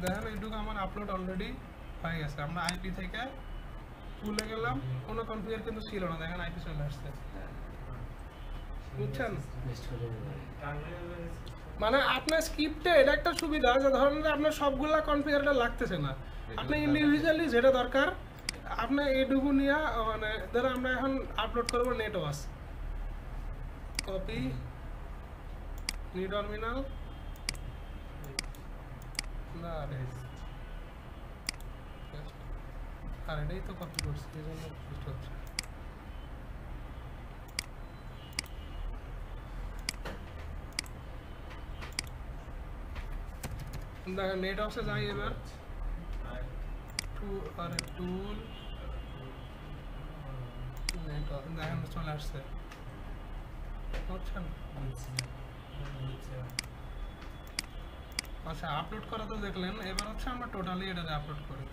দেখেন এইটুকু আমার আপলোড অলরেডি হয়ে গেছে। আমরা আইপি থেকে পুলে গেলাম, কোনো কনফিগার কিন্তু ছিল না, দেখেন আইপি চলে আসছে, বুঝছেন? মানে আপনার স্ক্রিপ্টে এটা একটা সুবিধা যে ধরেন যে আপনার সবগুলা কনফিগারটা লাগতেছে না, আপনি ইন্ডিভিজুয়ালি যেটা দরকার আপনি এইটুকু নিয়ে, মানে ধরো আমরা এখন আপলোড করবো নেটওয়ার্স, কপি নিউ টার্মিনাল, না আর এটাই তো কপি করছি, এই জন্য পেস্ট হচ্ছে। দেখেন নেটওয়ার্সে যাই এবার, টুল দেখেন চলে আসছে, বুঝছেন? আচ্ছা আপলোড করা তো দেখলেন, এবার হচ্ছে আমরা টোটালি এটাতে আপলোড করি,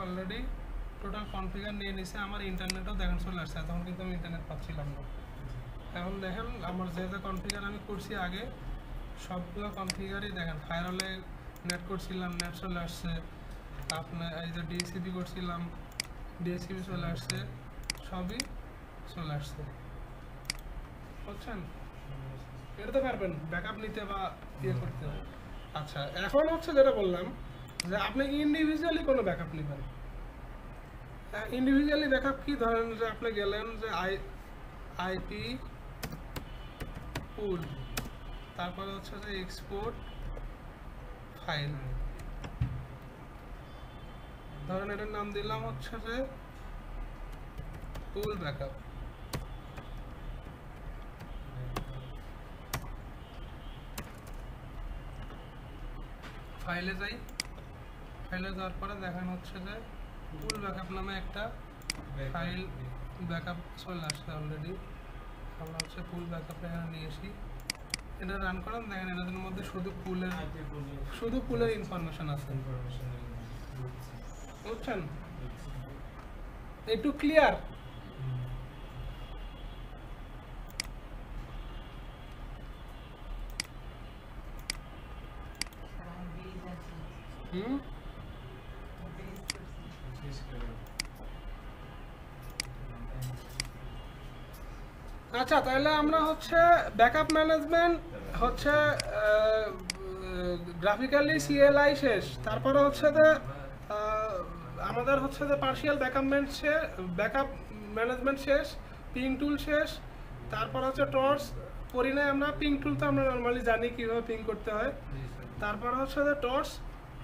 অলরেডি টোটাল কনফিগার নিয়ে নিছে, আমার ইন্টারনেটও দেখেন চলে আসছে, তখন কিন্তু আমি ইন্টারনেট পাচ্ছিলাম না। এখন দেখেন আমার যে যে কনফিগার আমি করছি আগে সবগুলো কনফিগারই দেখেন, ফায়ারওয়ালে নেট করছিলাম, নেট চলে আসছে, আপনার এই যে ডিএসসিপি করছিলাম, ডিএসসিপি চলে আসছে, সবই চলে আসছে, বুঝছেন? এটা তো পারবেন ব্যাকআপ নিতে বা ইয়ে করতে। আচ্ছা এখন হচ্ছে যেটা বললাম যে আপনি ইন্ডিভিজুয়ালি কোনো ব্যাকআপ নেবেন, ইন্ডিভিজুয়ালি ব্যাকআপ কি, ধরেন যে আপনি গেলেন যে আইপি পুল, তারপরে হচ্ছে যে এক্সপোর্ট ফাইল, ধরেন এটার নাম দিলাম হচ্ছে যে পুল ব্যাকআপ, ফাইলে যাই, ফাইলে যাওয়ার পরে দেখান হচ্ছে যে পুল ব্যাকআপ নামে একটা ফাইল ব্যাকআপ চলে আসছে অলরেডি, আমরা হচ্ছে পুল ব্যাকআপটা এখানে নিয়ে এসি, এটা রান করেন, দেখেন এটার মধ্যে শুধু পুলের ইনফরমেশন আছে, বুঝছেন? একটু ক্লিয়ার? হুম, আচ্ছা তাহলে আমরা হচ্ছে ব্যাকআপ ম্যানেজমেন্ট হচ্ছে গ্রাফিক্যালি CLI শেষ, তারপরে হচ্ছে যে আমাদের হচ্ছে যে পার্শিয়াল ব্যাকআপ ম্যানেজমেন্ট শেষ, পিং টুল শেষ, তারপর হচ্ছে টর্চ পরি নাই আমরা, পিং টুল তো আমরা নর্মালি জানি কীভাবে পিং করতে হয়। জি স্যার। তারপর হচ্ছে যে টর্চ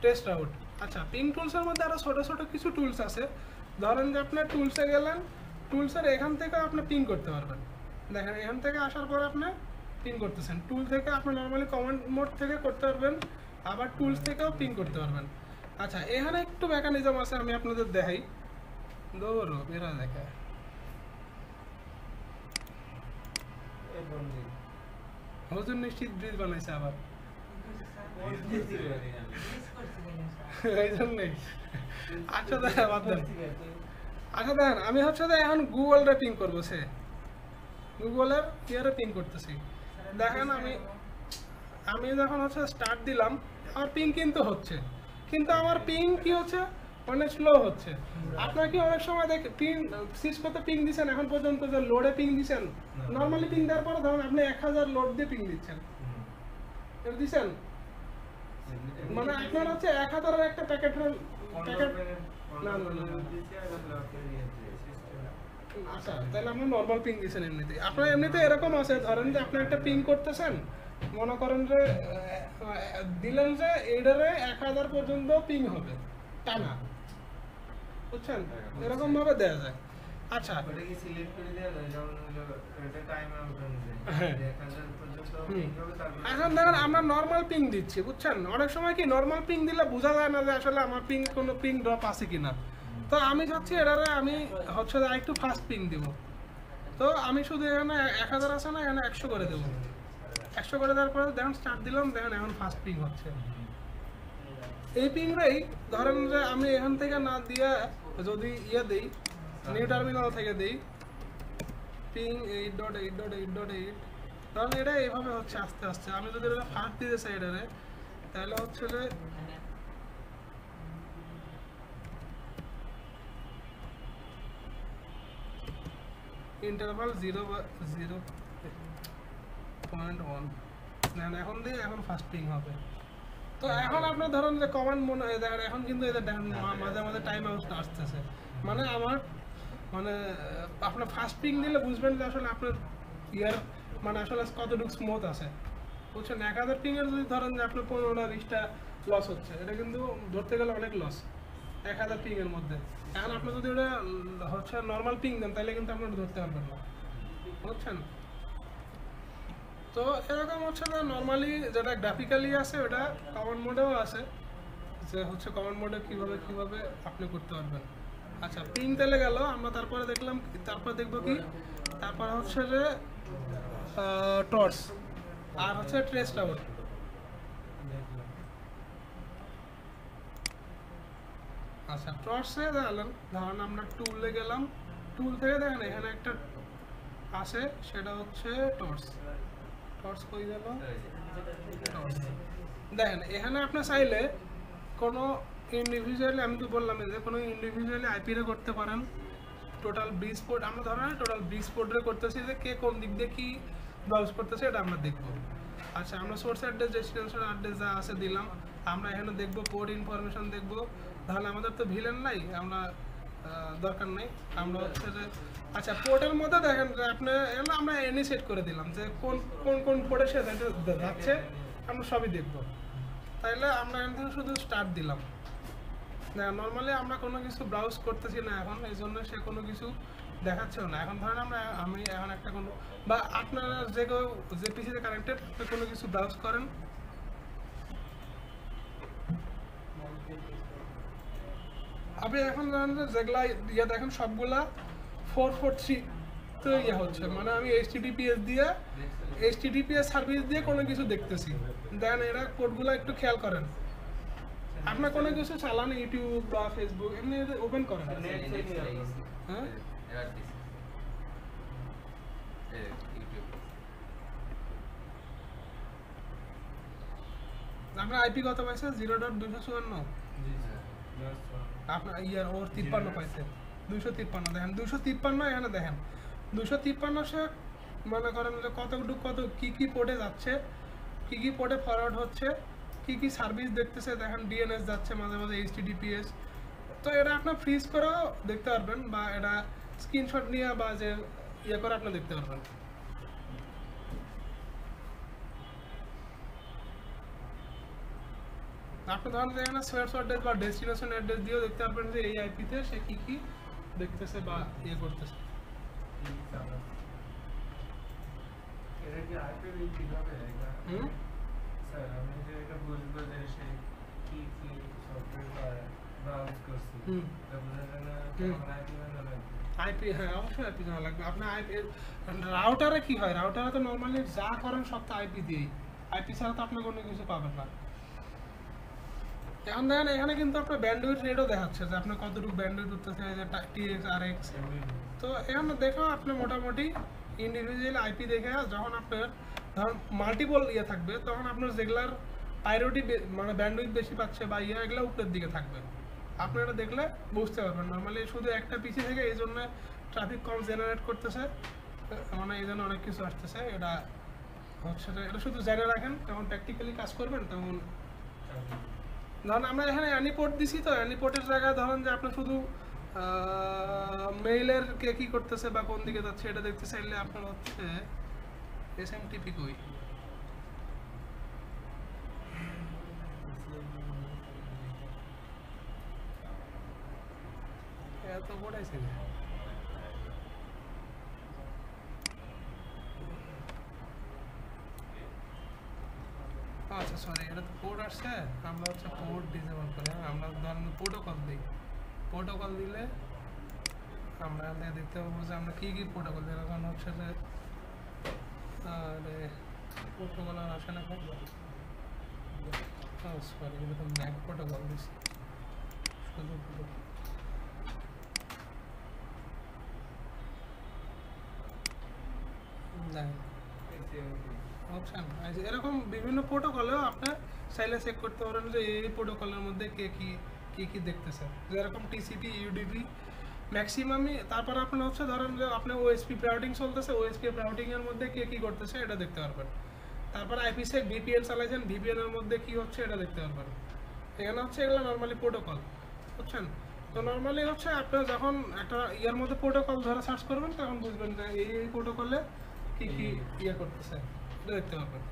টেস্ট আউট। আচ্ছা, পিং টুলসের মধ্যে আরও ছোটো ছোটো কিছু টুলস আছে। ধরেন যে আপনার টুলসে গেলেন, টুলসের এখান থেকে আপনি পিং করতে পারবেন। দেখেন এখান থেকে আসার পর আপনি পিং করতেছেন। টুল থেকে আপনি নর্মালি কমান্ড মোড থেকে করতে পারবেন, আবার টুলস থেকেও পিং করতে পারবেন। আচ্ছা, এখানে একটু মেকানিজম আছে, আমি আপনাদের দেখাই। দৌড়ো বেরা দেখা এই বন্ধু হজুর নিশ্চিত ব্রিজ বানাইছে আবার এই জন্যই। আচ্ছা দেখা বাদ দেন। আচ্ছা দেখেন, আমি হচ্ছে যে এখন গুগলটা পিং করবো, সে গুগলের ইয়ারে পিং করতেছি। দেখেন আমি যখন হচ্ছে স্টার্ট দিলাম, আমার পিং কিন্তু হচ্ছে, কিন্তু আমার পিং কি হচ্ছে, অনেক স্লো হচ্ছে। আপনার কি অনেক সময় দেখে পিং সিসকোতে পিং দিচ্ছেন এখন পর্যন্ত যে লোডে পিং দিচ্ছেন, নর্মালি পিং দেওয়ার পরে ধরুন আপনি 1000 লোড দিয়ে পিং দিচ্ছেন, দিচ্ছেন মানে আপনার হচ্ছে 1000 একটা প্যাকেট না না না। আচ্ছা, তাহলে আপনি নর্মাল পিং দিচ্ছেন এমনিতে। আপনার এমনিতে এরকম আছে, ধরেন যে আপনি একটা পিং করতেছেন, মনে করেন যে দিলেন যে এইটারে 1000 পর্যন্ত পিং হবে টানা, বুঝছেন, এরকম ভাবে দেওয়া যায়। আচ্ছা, ওটা কি সিলেক্ট করে দেওয়া যায়, যেমন হলো এটা টাইম আউট অনুযায়ী হ্যাঁ। 1000 পর্যন্ত পিং হবে, তারপর এখন ধরেন আমরা নর্মাল পিং দিচ্ছি, বুঝছেন, অনেক সময় কি নর্মাল পিং দিলে বোঝা যায় না যে আসলে আমার পিং কোনো পিং ড্রপ আছে কিনা। তো আমি চাচ্ছি এটারে আমি হচ্ছে যে একটু ফাস্ট পিং দিব। তো আমি শুধু এখানে 1000 আছে না, এখানে 100 করে দেবো। 100 করে দেওয়ার পরে দেখেন স্টার্ট দিলাম, দেখেন এখন ফাস্ট পিং হচ্ছে। এই পিংটাই ধরেন যে আমি এখান থেকে না দিয়ে যদি ইয়ে দিই, নিউ টার্মিনাল থেকে দিই পিং 8.8.8.8, তাহলে এটা এইভাবে হচ্ছে আস্তে আস্তে। আমি যদি এটা ফাস্ট দিতে চাই এটারে, তাহলে হচ্ছে যে ইন্টারভাল 0.1 এখন দিয়ে এখন ফাস্ট পিং হবে। তো এখন আপনার ধরুন যে কমান্ড মনে হয় দেখেন, এখন কিন্তু এদের দেখেন মাঝে মাঝে টাইম আউট আসতেছে। মানে আমার মানে আপনার ফাস্ট পিং দিলে বুঝবেন যে আসলে আপনার ইয়ার মানে আসলে কতটুকু স্মুথ আছে, বুঝছেন। 1000 পিংয়ের যদি ধরেন যে আপনার 15টা 20টা লস হচ্ছে, এটা কিন্তু ধরতে গেলে অনেক লস 1000 পিংয়ের মধ্যে। এখন আপনি যদি ওটা হচ্ছে নর্মাল পিং দেন, তাহলে কিন্তু আপনারা ধরতে পারবেন না, বুঝছেন। তো এরকম হচ্ছে যে নর্মালি যেটা গ্রাফিক্যালি আছে ওটা কমান্ড মোডেও আছে, যে হচ্ছে কমান্ড মোডে কিভাবে আপনি করতে পারবেন। আচ্ছা, পিং তেলে গেল, আমরা তারপরে দেখলাম, তারপর দেখবো কি, তারপর হচ্ছে যে টর্চ আর হচ্ছে ট্রেস আউট। আচ্ছা, টর্চে দেখলেন, ধরেন আমরা টুলে গেলাম, টুল থেকে দেখেন এখানে একটা আছে, সেটা হচ্ছে টর্চ। টর্চ কই গেল, টর্চ। দেখেন এখানে আপনি চাইলে কোনো ইন্ডিভিজুয়ালি, আমি তো বললাম যে কোনো ইন্ডিভিজুয়ালি আইপিরে করতে পারেন। টোটাল ব্রিজ পোর্ট আমরা ধরেন টোটাল ব্রিজ পোর্টে করতেছি, যে কে কোন দিক দিয়ে কী ব্রাউজ করতেছে এটা আমরা দেখবো। আচ্ছা, আমরা সোর্স অ্যাড্রেস ডেস্টিনেশন অ্যাড্রেস যা আছে দিলাম, আমরা এখানে দেখবো পোর্ট ইনফরমেশন দেখবো। তাহলে আমাদের তো ভিলেন নাই, আমরা দরকার নেই, আমরা হচ্ছে যে আচ্ছা পোর্টের মধ্যে দেখেন যে আপনি আমরা এনি সেট করে দিলাম যে কোন কোন কোন পোর্টের সাথে যাচ্ছে, আমরা সবই দেখবো। তাইলে আমরা এখান থেকে শুধু স্টার্ট দিলাম। নর্মালি আমরা কোনো কিছু ব্রাউজ করতেছি না এখন, এই জন্য সে কোনো কিছু দেখাচ্ছেও না। এখন ধরেন আমি এখন একটা কোনো বা আপনারা যে পিসিতে কানেক্টেড কোনো কিছু ব্রাউজ করেন, আপনি এখন জানেন যে যেগুলা ইয়ে দেখেন সবগুলা 443 তো ইয়ে হচ্ছে, মানে আমি এইচটিটিপিএস সার্ভিস দিয়ে কোনো কিছু দেখতেছি। দেন এরা কোডগুলো একটু খেয়াল করেন, আপনার কোনো কিছু চালান ইউটিউব বা ফেসবুক এমনি ওপেন করেন, হ্যাঁ আপনার আইপি কত পাইছে 0.254, আপনার ইয়ার ওর 53 পাইছে 253। দেখেন 253 এখানে দেখেন 253 সে মনে করেন যে কত কি পোর্টে যাচ্ছে, কি পোর্টে ফরওয়ার্ড হচ্ছে, কি সার্ভিস দেখতেছে। দেখেন ডিএনএস যাচ্ছে মাঝে মাঝে, এইচটিটিপিএস। তো এটা আপনার ফ্রিজ করেও দেখতে পারবেন, বা এটা স্ক্রিনশট নিয়ে বা যে ইয়ে করে আপনি দেখতে পারবেন। আপনি ধরেন যে এখানে সোর্স অ্যাড্রেস বা ডেস্টিনেশন অ্যাড্রেস দিয়েও দেখতে পারবেন যে এই আইপিতে সে কি কি দেখতেছে বা ইয়ে করতেছে। এটা কি আইপি ভিত্তিক হবে এটা? হুম স্যার আমি যে এটা বুঝবো যে সে কি কি সফটওয়্যার ব্রাউজ করছে হুম এটা বোঝার জন্য কেমন আইপি জানা লাগবে? আইপি, হ্যাঁ অবশ্যই আইপি জানা লাগবে। আপনার আইপি রাউটারে কি হয়, রাউটারে তো নর্মালি যা করেন সব তো আইপি দিয়েই, আইপি ছাড়া তো আপনি কোনো কিছু পাবেন না। এখন দেখেন এখানে কিন্তু আপনার ব্যান্ডউইথ রেটও দেখাচ্ছে যে আপনার কতটুকু ব্যান্ডউইথ উঠতেছে, যে টিএক্স আরএক্স। তো এখানে দেখো আপনি মোটামুটি ইন্ডিভিজুয়াল আইপি দেখে যখন আপনার ধরুন মাল্টিপল ইয়ে থাকবে তখন আপনার যেগুলার প্রায়োরিটি মানে ব্যান্ডউইথ বেশি পাচ্ছে বা ইয়ে এগুলো উপরের দিকে থাকবে, আপনি এটা দেখলে বুঝতে পারবেন। নর্মালি শুধু একটা পিসি থেকে এই জন্য ট্রাফিক কম জেনারেট করতেছে, মানে এই জন্য অনেক কিছু আসতেছে। এটা হচ্ছে যে এটা শুধু জেনে রাখেন, যখন প্র্যাকটিক্যালি কাজ করবেন তখন। ধরুন আমরা এখানে অ্যানিপোর্ট দিছি, তো অ্যানিপোর্টের জায়গায় ধরুন যে আপনার শুধু মেইলের কে কী করতেছে বা কোন দিকে যাচ্ছে এটা দেখতে চাইলে আপনার হচ্ছে এসএমটিপি কই এত পড়াইছে না। আচ্ছা সরি, এটা তো পোর্ট আসছে, আমরা হচ্ছে পোর্ট ডিসেবল করে আমরা ধরেন প্রোটোকল দিই। প্রোটোকল দিলে আমরা দেখতে পাবো যে আমরা কী কী প্রোটোকল দিই। এখন হচ্ছে যে আরে প্রোটোকল আর আসে না, সরি এটা তো ম্যাক প্রোটোকল দিচ্ছি শুধু অপশান এরকম বিভিন্ন প্রোটোকলেও আপনার চাইলে চেক করতে পারেন যে এই প্রোটোকলের মধ্যে কে কী কী কী দেখতেছে, যেরকম টিসিপি ইউডিপি ম্যাক্সিমামই। তারপর আপনার হচ্ছে ধরেন যে আপনার ওএসপি রাউটিং চলতেছে, ওএসপি রাউটিংয়ের মধ্যে কে কী করতেছে এটা দেখতে পারবেন। তারপর আইপিসেক ভিপিএন চালাইছেন, ভিপিএনের মধ্যে কী হচ্ছে এটা দেখতে পারবেন। এখানে হচ্ছে এগুলো নর্মালি প্রোটোকল, বুঝছেন? তো নর্মালি হচ্ছে আপনার যখন একটা ইয়ার মধ্যে প্রোটোকল ধরে সার্চ করবেন তখন বুঝবেন যে এই প্রোটোকলে কী কী ইয়ে করতেছে এটা দেখতে পারবেন।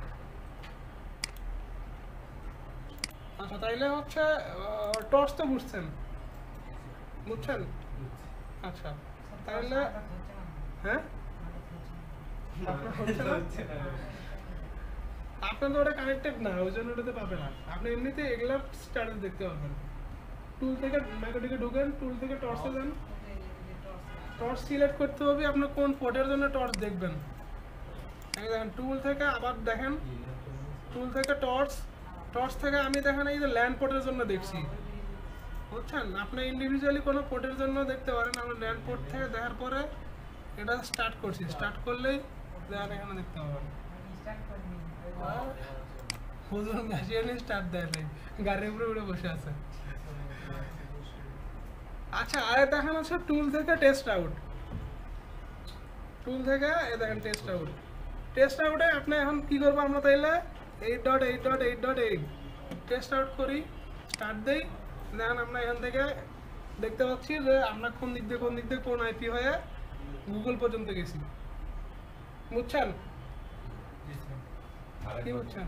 আচ্ছা তাইলে হচ্ছে টর্চ তো বুঝছেন, বুঝছেন? আচ্ছা তাহলে হ্যাঁ আপনার তো ওটা কানেক্টেড না, ওই জন্য ওটাতে পাবে না। আপনি এমনিতে এগুলার স্ট্যাটাস দেখতে পারবেন। টুল থেকে ম্যাকোটিকে ঢুকেন, টুল থেকে টর্চে যান, টর্চ সিলেক্ট করতে হবে আপনার কোন পোর্টের জন্য টর্চ দেখবেন। দেখেন টুল থেকে আবার দেখেন, টুল থেকে টর্চ থেকে আমি দেখেন এই যে ল্যান্ড পোর্টের জন্য দেখছি, বুঝছেন? আপনি ইন্ডিভিজুয়ালি কোনো পোর্টের জন্য দেখতে পারেন। আমরা ল্যান্ড পোর্ট থেকে দেখার পরে এটা স্টার্ট করছি, স্টার্ট করলেই দেখেন এখানে দেখতে পাবেন হুজুর মেশিনে স্টার্ট দেয় নাই, গাড়ির উপরে উড়ে বসে আছে। আচ্ছা আর দেখেন হচ্ছে টুল থেকে টেস্ট আউট, টুল থেকে এ দেখেন টেস্ট আউট। টেস্ট আউটে আপনি এখন কী করবো, আমরা তাইলে 8.8.8.8 টেস্ট আউট করি, স্টার্ট দেই। দেখেন আমরা এখান থেকে দেখতে পাচ্ছি যে আমরা কোন দিক দিয়ে কোন আইপি হয়ে গুগল পর্যন্ত গেছি, বুঝছেন? কি বুঝছেন?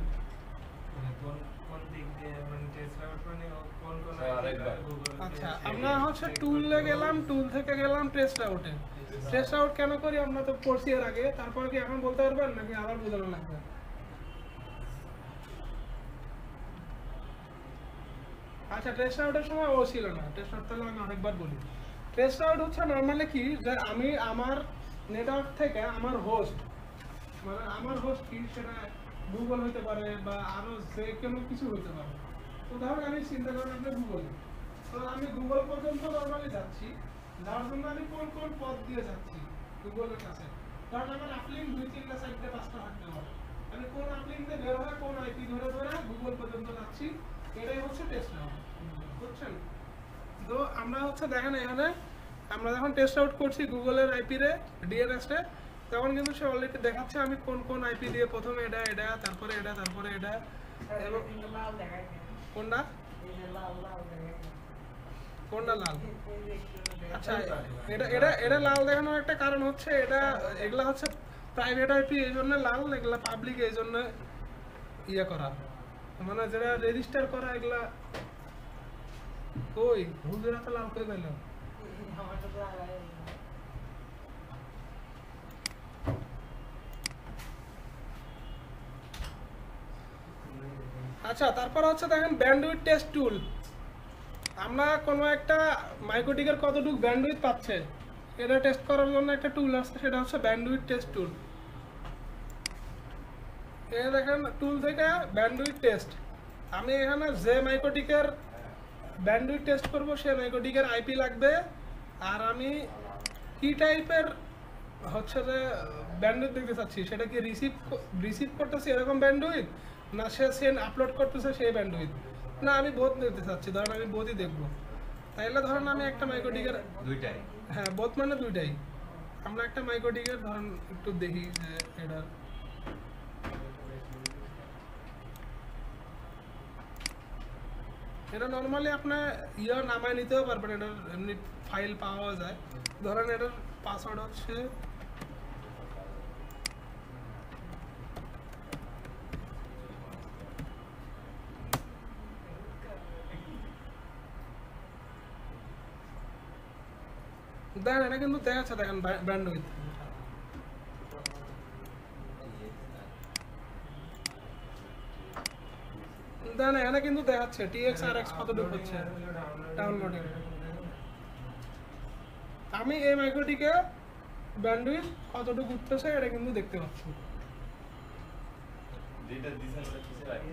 আচ্ছা আমরা হচ্ছে টুলে গেলাম, টুল থেকে গেলাম টেস্ট আউটে। টেস্ট আউট কেন করি আমরা তো পড়ছি এর আগে, তারপর কি এখন বলতে পারবেন নাকি আবার বোঝানো লাগবে? আচ্ছা টেস্ট আউটের সময় ও ছিল না, টেস্ট আউট তাহলে আমি অনেকবার বলি। টেস্ট আউট হচ্ছে নর্মালি কি যে আমি আমার নেটওয়ার্ক থেকে আমার হোস্ট, মানে আমার হোস্ট কি সেটা গুগল হতে পারে বা আরো যে কোনো কিছু হতে পারে। তো ধরুন আমি চিন্তা করেন আপনি গুগল, তো আমি গুগল পর্যন্ত নর্মালি যাচ্ছি, যাওয়ার জন্য আমি কোন কোন পথ দিয়ে যাচ্ছি গুগলের কাছে। ধরুন আমার আপলিঙ্ক 2-3টা 4টা 5টা থাকতে পারে, আমি কোন আপলিঙ্ক দিয়ে বের হয়ে কোন আইপি ধরে গুগল পর্যন্ত যাচ্ছি, এটাই হচ্ছে টেস্ট আউট, বুঝছেন? তো আমরা হচ্ছে দেখেন এখানে আমরা যখন টেস্ট আউট করছি গুগলের আইপি রে ডিএনএস-টা, তখন কিন্তু সে অলরেডি দেখাচ্ছে আমি কোন কোন আইপি দিয়ে প্রথমে এটা তারপরে এটা এবং কোনটা কোনটা লাল। আচ্ছা এটা লাল দেখানোর একটা কারণ হচ্ছে এগুলা হচ্ছে প্রাইভেট আইপি, এই জন্য লাল, এগুলা পাবলিক এই জন্য ইয়ে করা, মানে যারা রেজিস্টার করা এগুলা কই হুজুরা তো লাল কই গেল আমার তো লাগাই আচ্ছা তারপর হচ্ছে দেখেন ব্যান্ডউইথ টেস্ট টুল। আমরা কোনো একটা মাইক্রোটিকের কতটুকু ব্যান্ডউইথ পাচ্ছে এটা টেস্ট করার জন্য একটা টুল আছে, সেটা হচ্ছে ব্যান্ডউইথ টেস্ট টুল। এই দেখেন টুল থেকে ব্যান্ডউইথ টেস্ট, আমি এখানে যে মাইক্রোটিকের ব্যান্ডউইথ টেস্ট করব সেই মাইক্রোটিকের আইপি লাগবে, আর আমি কি টাইপের হচ্ছে যে ব্যান্ডউইথ দেখতে চাচ্ছি, সেটা কি রিসিভ করতেছি এরকম ব্যান্ডউইথ, না সে সেন্ড আপলোড করতেছে সেই ব্যান্ডউইথ, না আমি বোথ দেখতে চাচ্ছি, ধরেন আমি বোথই দেখবো। তাইলে ধরেন আমি একটা মাইক্রোটিকের দুইটাই হ্যাঁ বোথ মানে দুইটাই, আমরা একটা মাইক্রোটিকের ধরেন একটু দেখি যে এটা নর্মালি আপনার নামায় নিতেও পারবেন, এটার এমনি ফাইল পাওয়া যায়। ধরেন এটার পাসওয়ার্ড হচ্ছে দেখেন, এটা কিন্তু দেখাচ্ছে, দেখেন ব্যান্ডউইথ দেখেন এখানে কিন্তু দেখাচ্ছে TXRX কতটুকু হচ্ছে ডাউনলোডিং। আমি এই মাইক্রোটিকে ব্যান্ডউইথ কতটুকু উঠতেছে এটা কিন্তু দেখতে পাচ্ছি। যেটা দিছেন ওটা কিসের আগে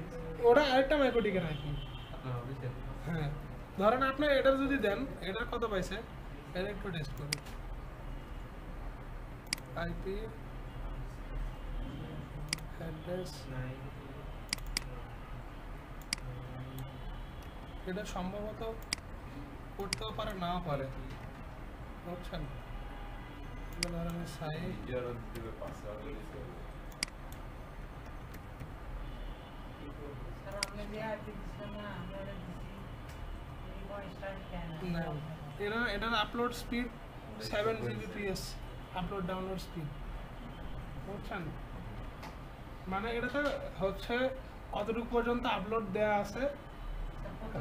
ওটা আরেকটা মাইক্রোটিকের আইপি। আপনার অফিসে হ্যাঁ ধরেন আপনি এটার যদি দেন, এটার কত পাইছে এটা একটু টেস্ট করি। আইপি অ্যাড্রেস এটা সম্ভবত করতেও পারে নাও পারে, বুঝছেন? ধরেন সাইট ইন্ডিয়ার দিকে পাসওয়ার্ড দিতে স্যার আপনি যে আইপি দিচ্ছেন না আমরা এটা দিছি এই ভয়েসটা কেন না, এটার upload speed 7 Gbps, upload download speed, বুঝছেন? মানে এটাতে হচ্ছে কতটুকু পর্যন্ত আপলোড দেওয়া আছে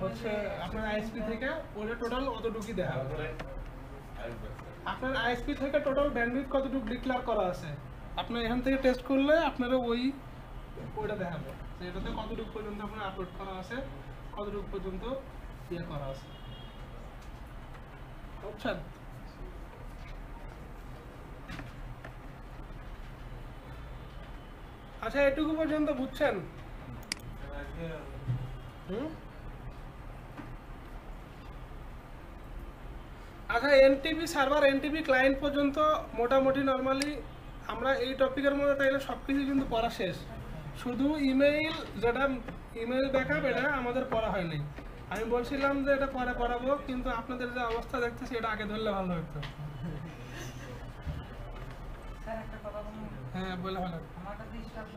হচ্ছে আপনার আইএসপি থেকে, ওটা টোটাল অতটুকুই দেখা হবে। আপনার আইএসপি থেকে টোটাল ব্যান্ডউইথ কতটুকু ডিক্লেয়ার করা আছে, আপনার এখান থেকে টেস্ট করলে আপনারা ওইটা দেখাবে যে এটাতে কতটুকু পর্যন্ত আপনার আপলোড করা আছে, কতটুকু পর্যন্ত ইয়ে করা আছে, বুঝছেন? আচ্ছা এটুকু পর্যন্ত বুঝছেন? হুম? আচ্ছা এনটিপি সার্ভার এনটিপি ক্লায়েন্ট পর্যন্ত মোটামুটি নর্মালি আমরা এই টপিকের মধ্যে তাইলে সব কিছু কিন্তু পড়া শেষ, শুধু ইমেইল যেটা ইমেইল ব্যাকআপ এটা আমাদের পড়া হয়নি। আমি বলছিলাম যে এটা পরে পড়াবো, কিন্তু আপনাদের যে অবস্থা দেখতেছি এটা আগে ধরলে ভালো হতো। স্যার একটা কথা বলুন, হ্যাঁ বলে ভালো। আমার কাছে স্টাফ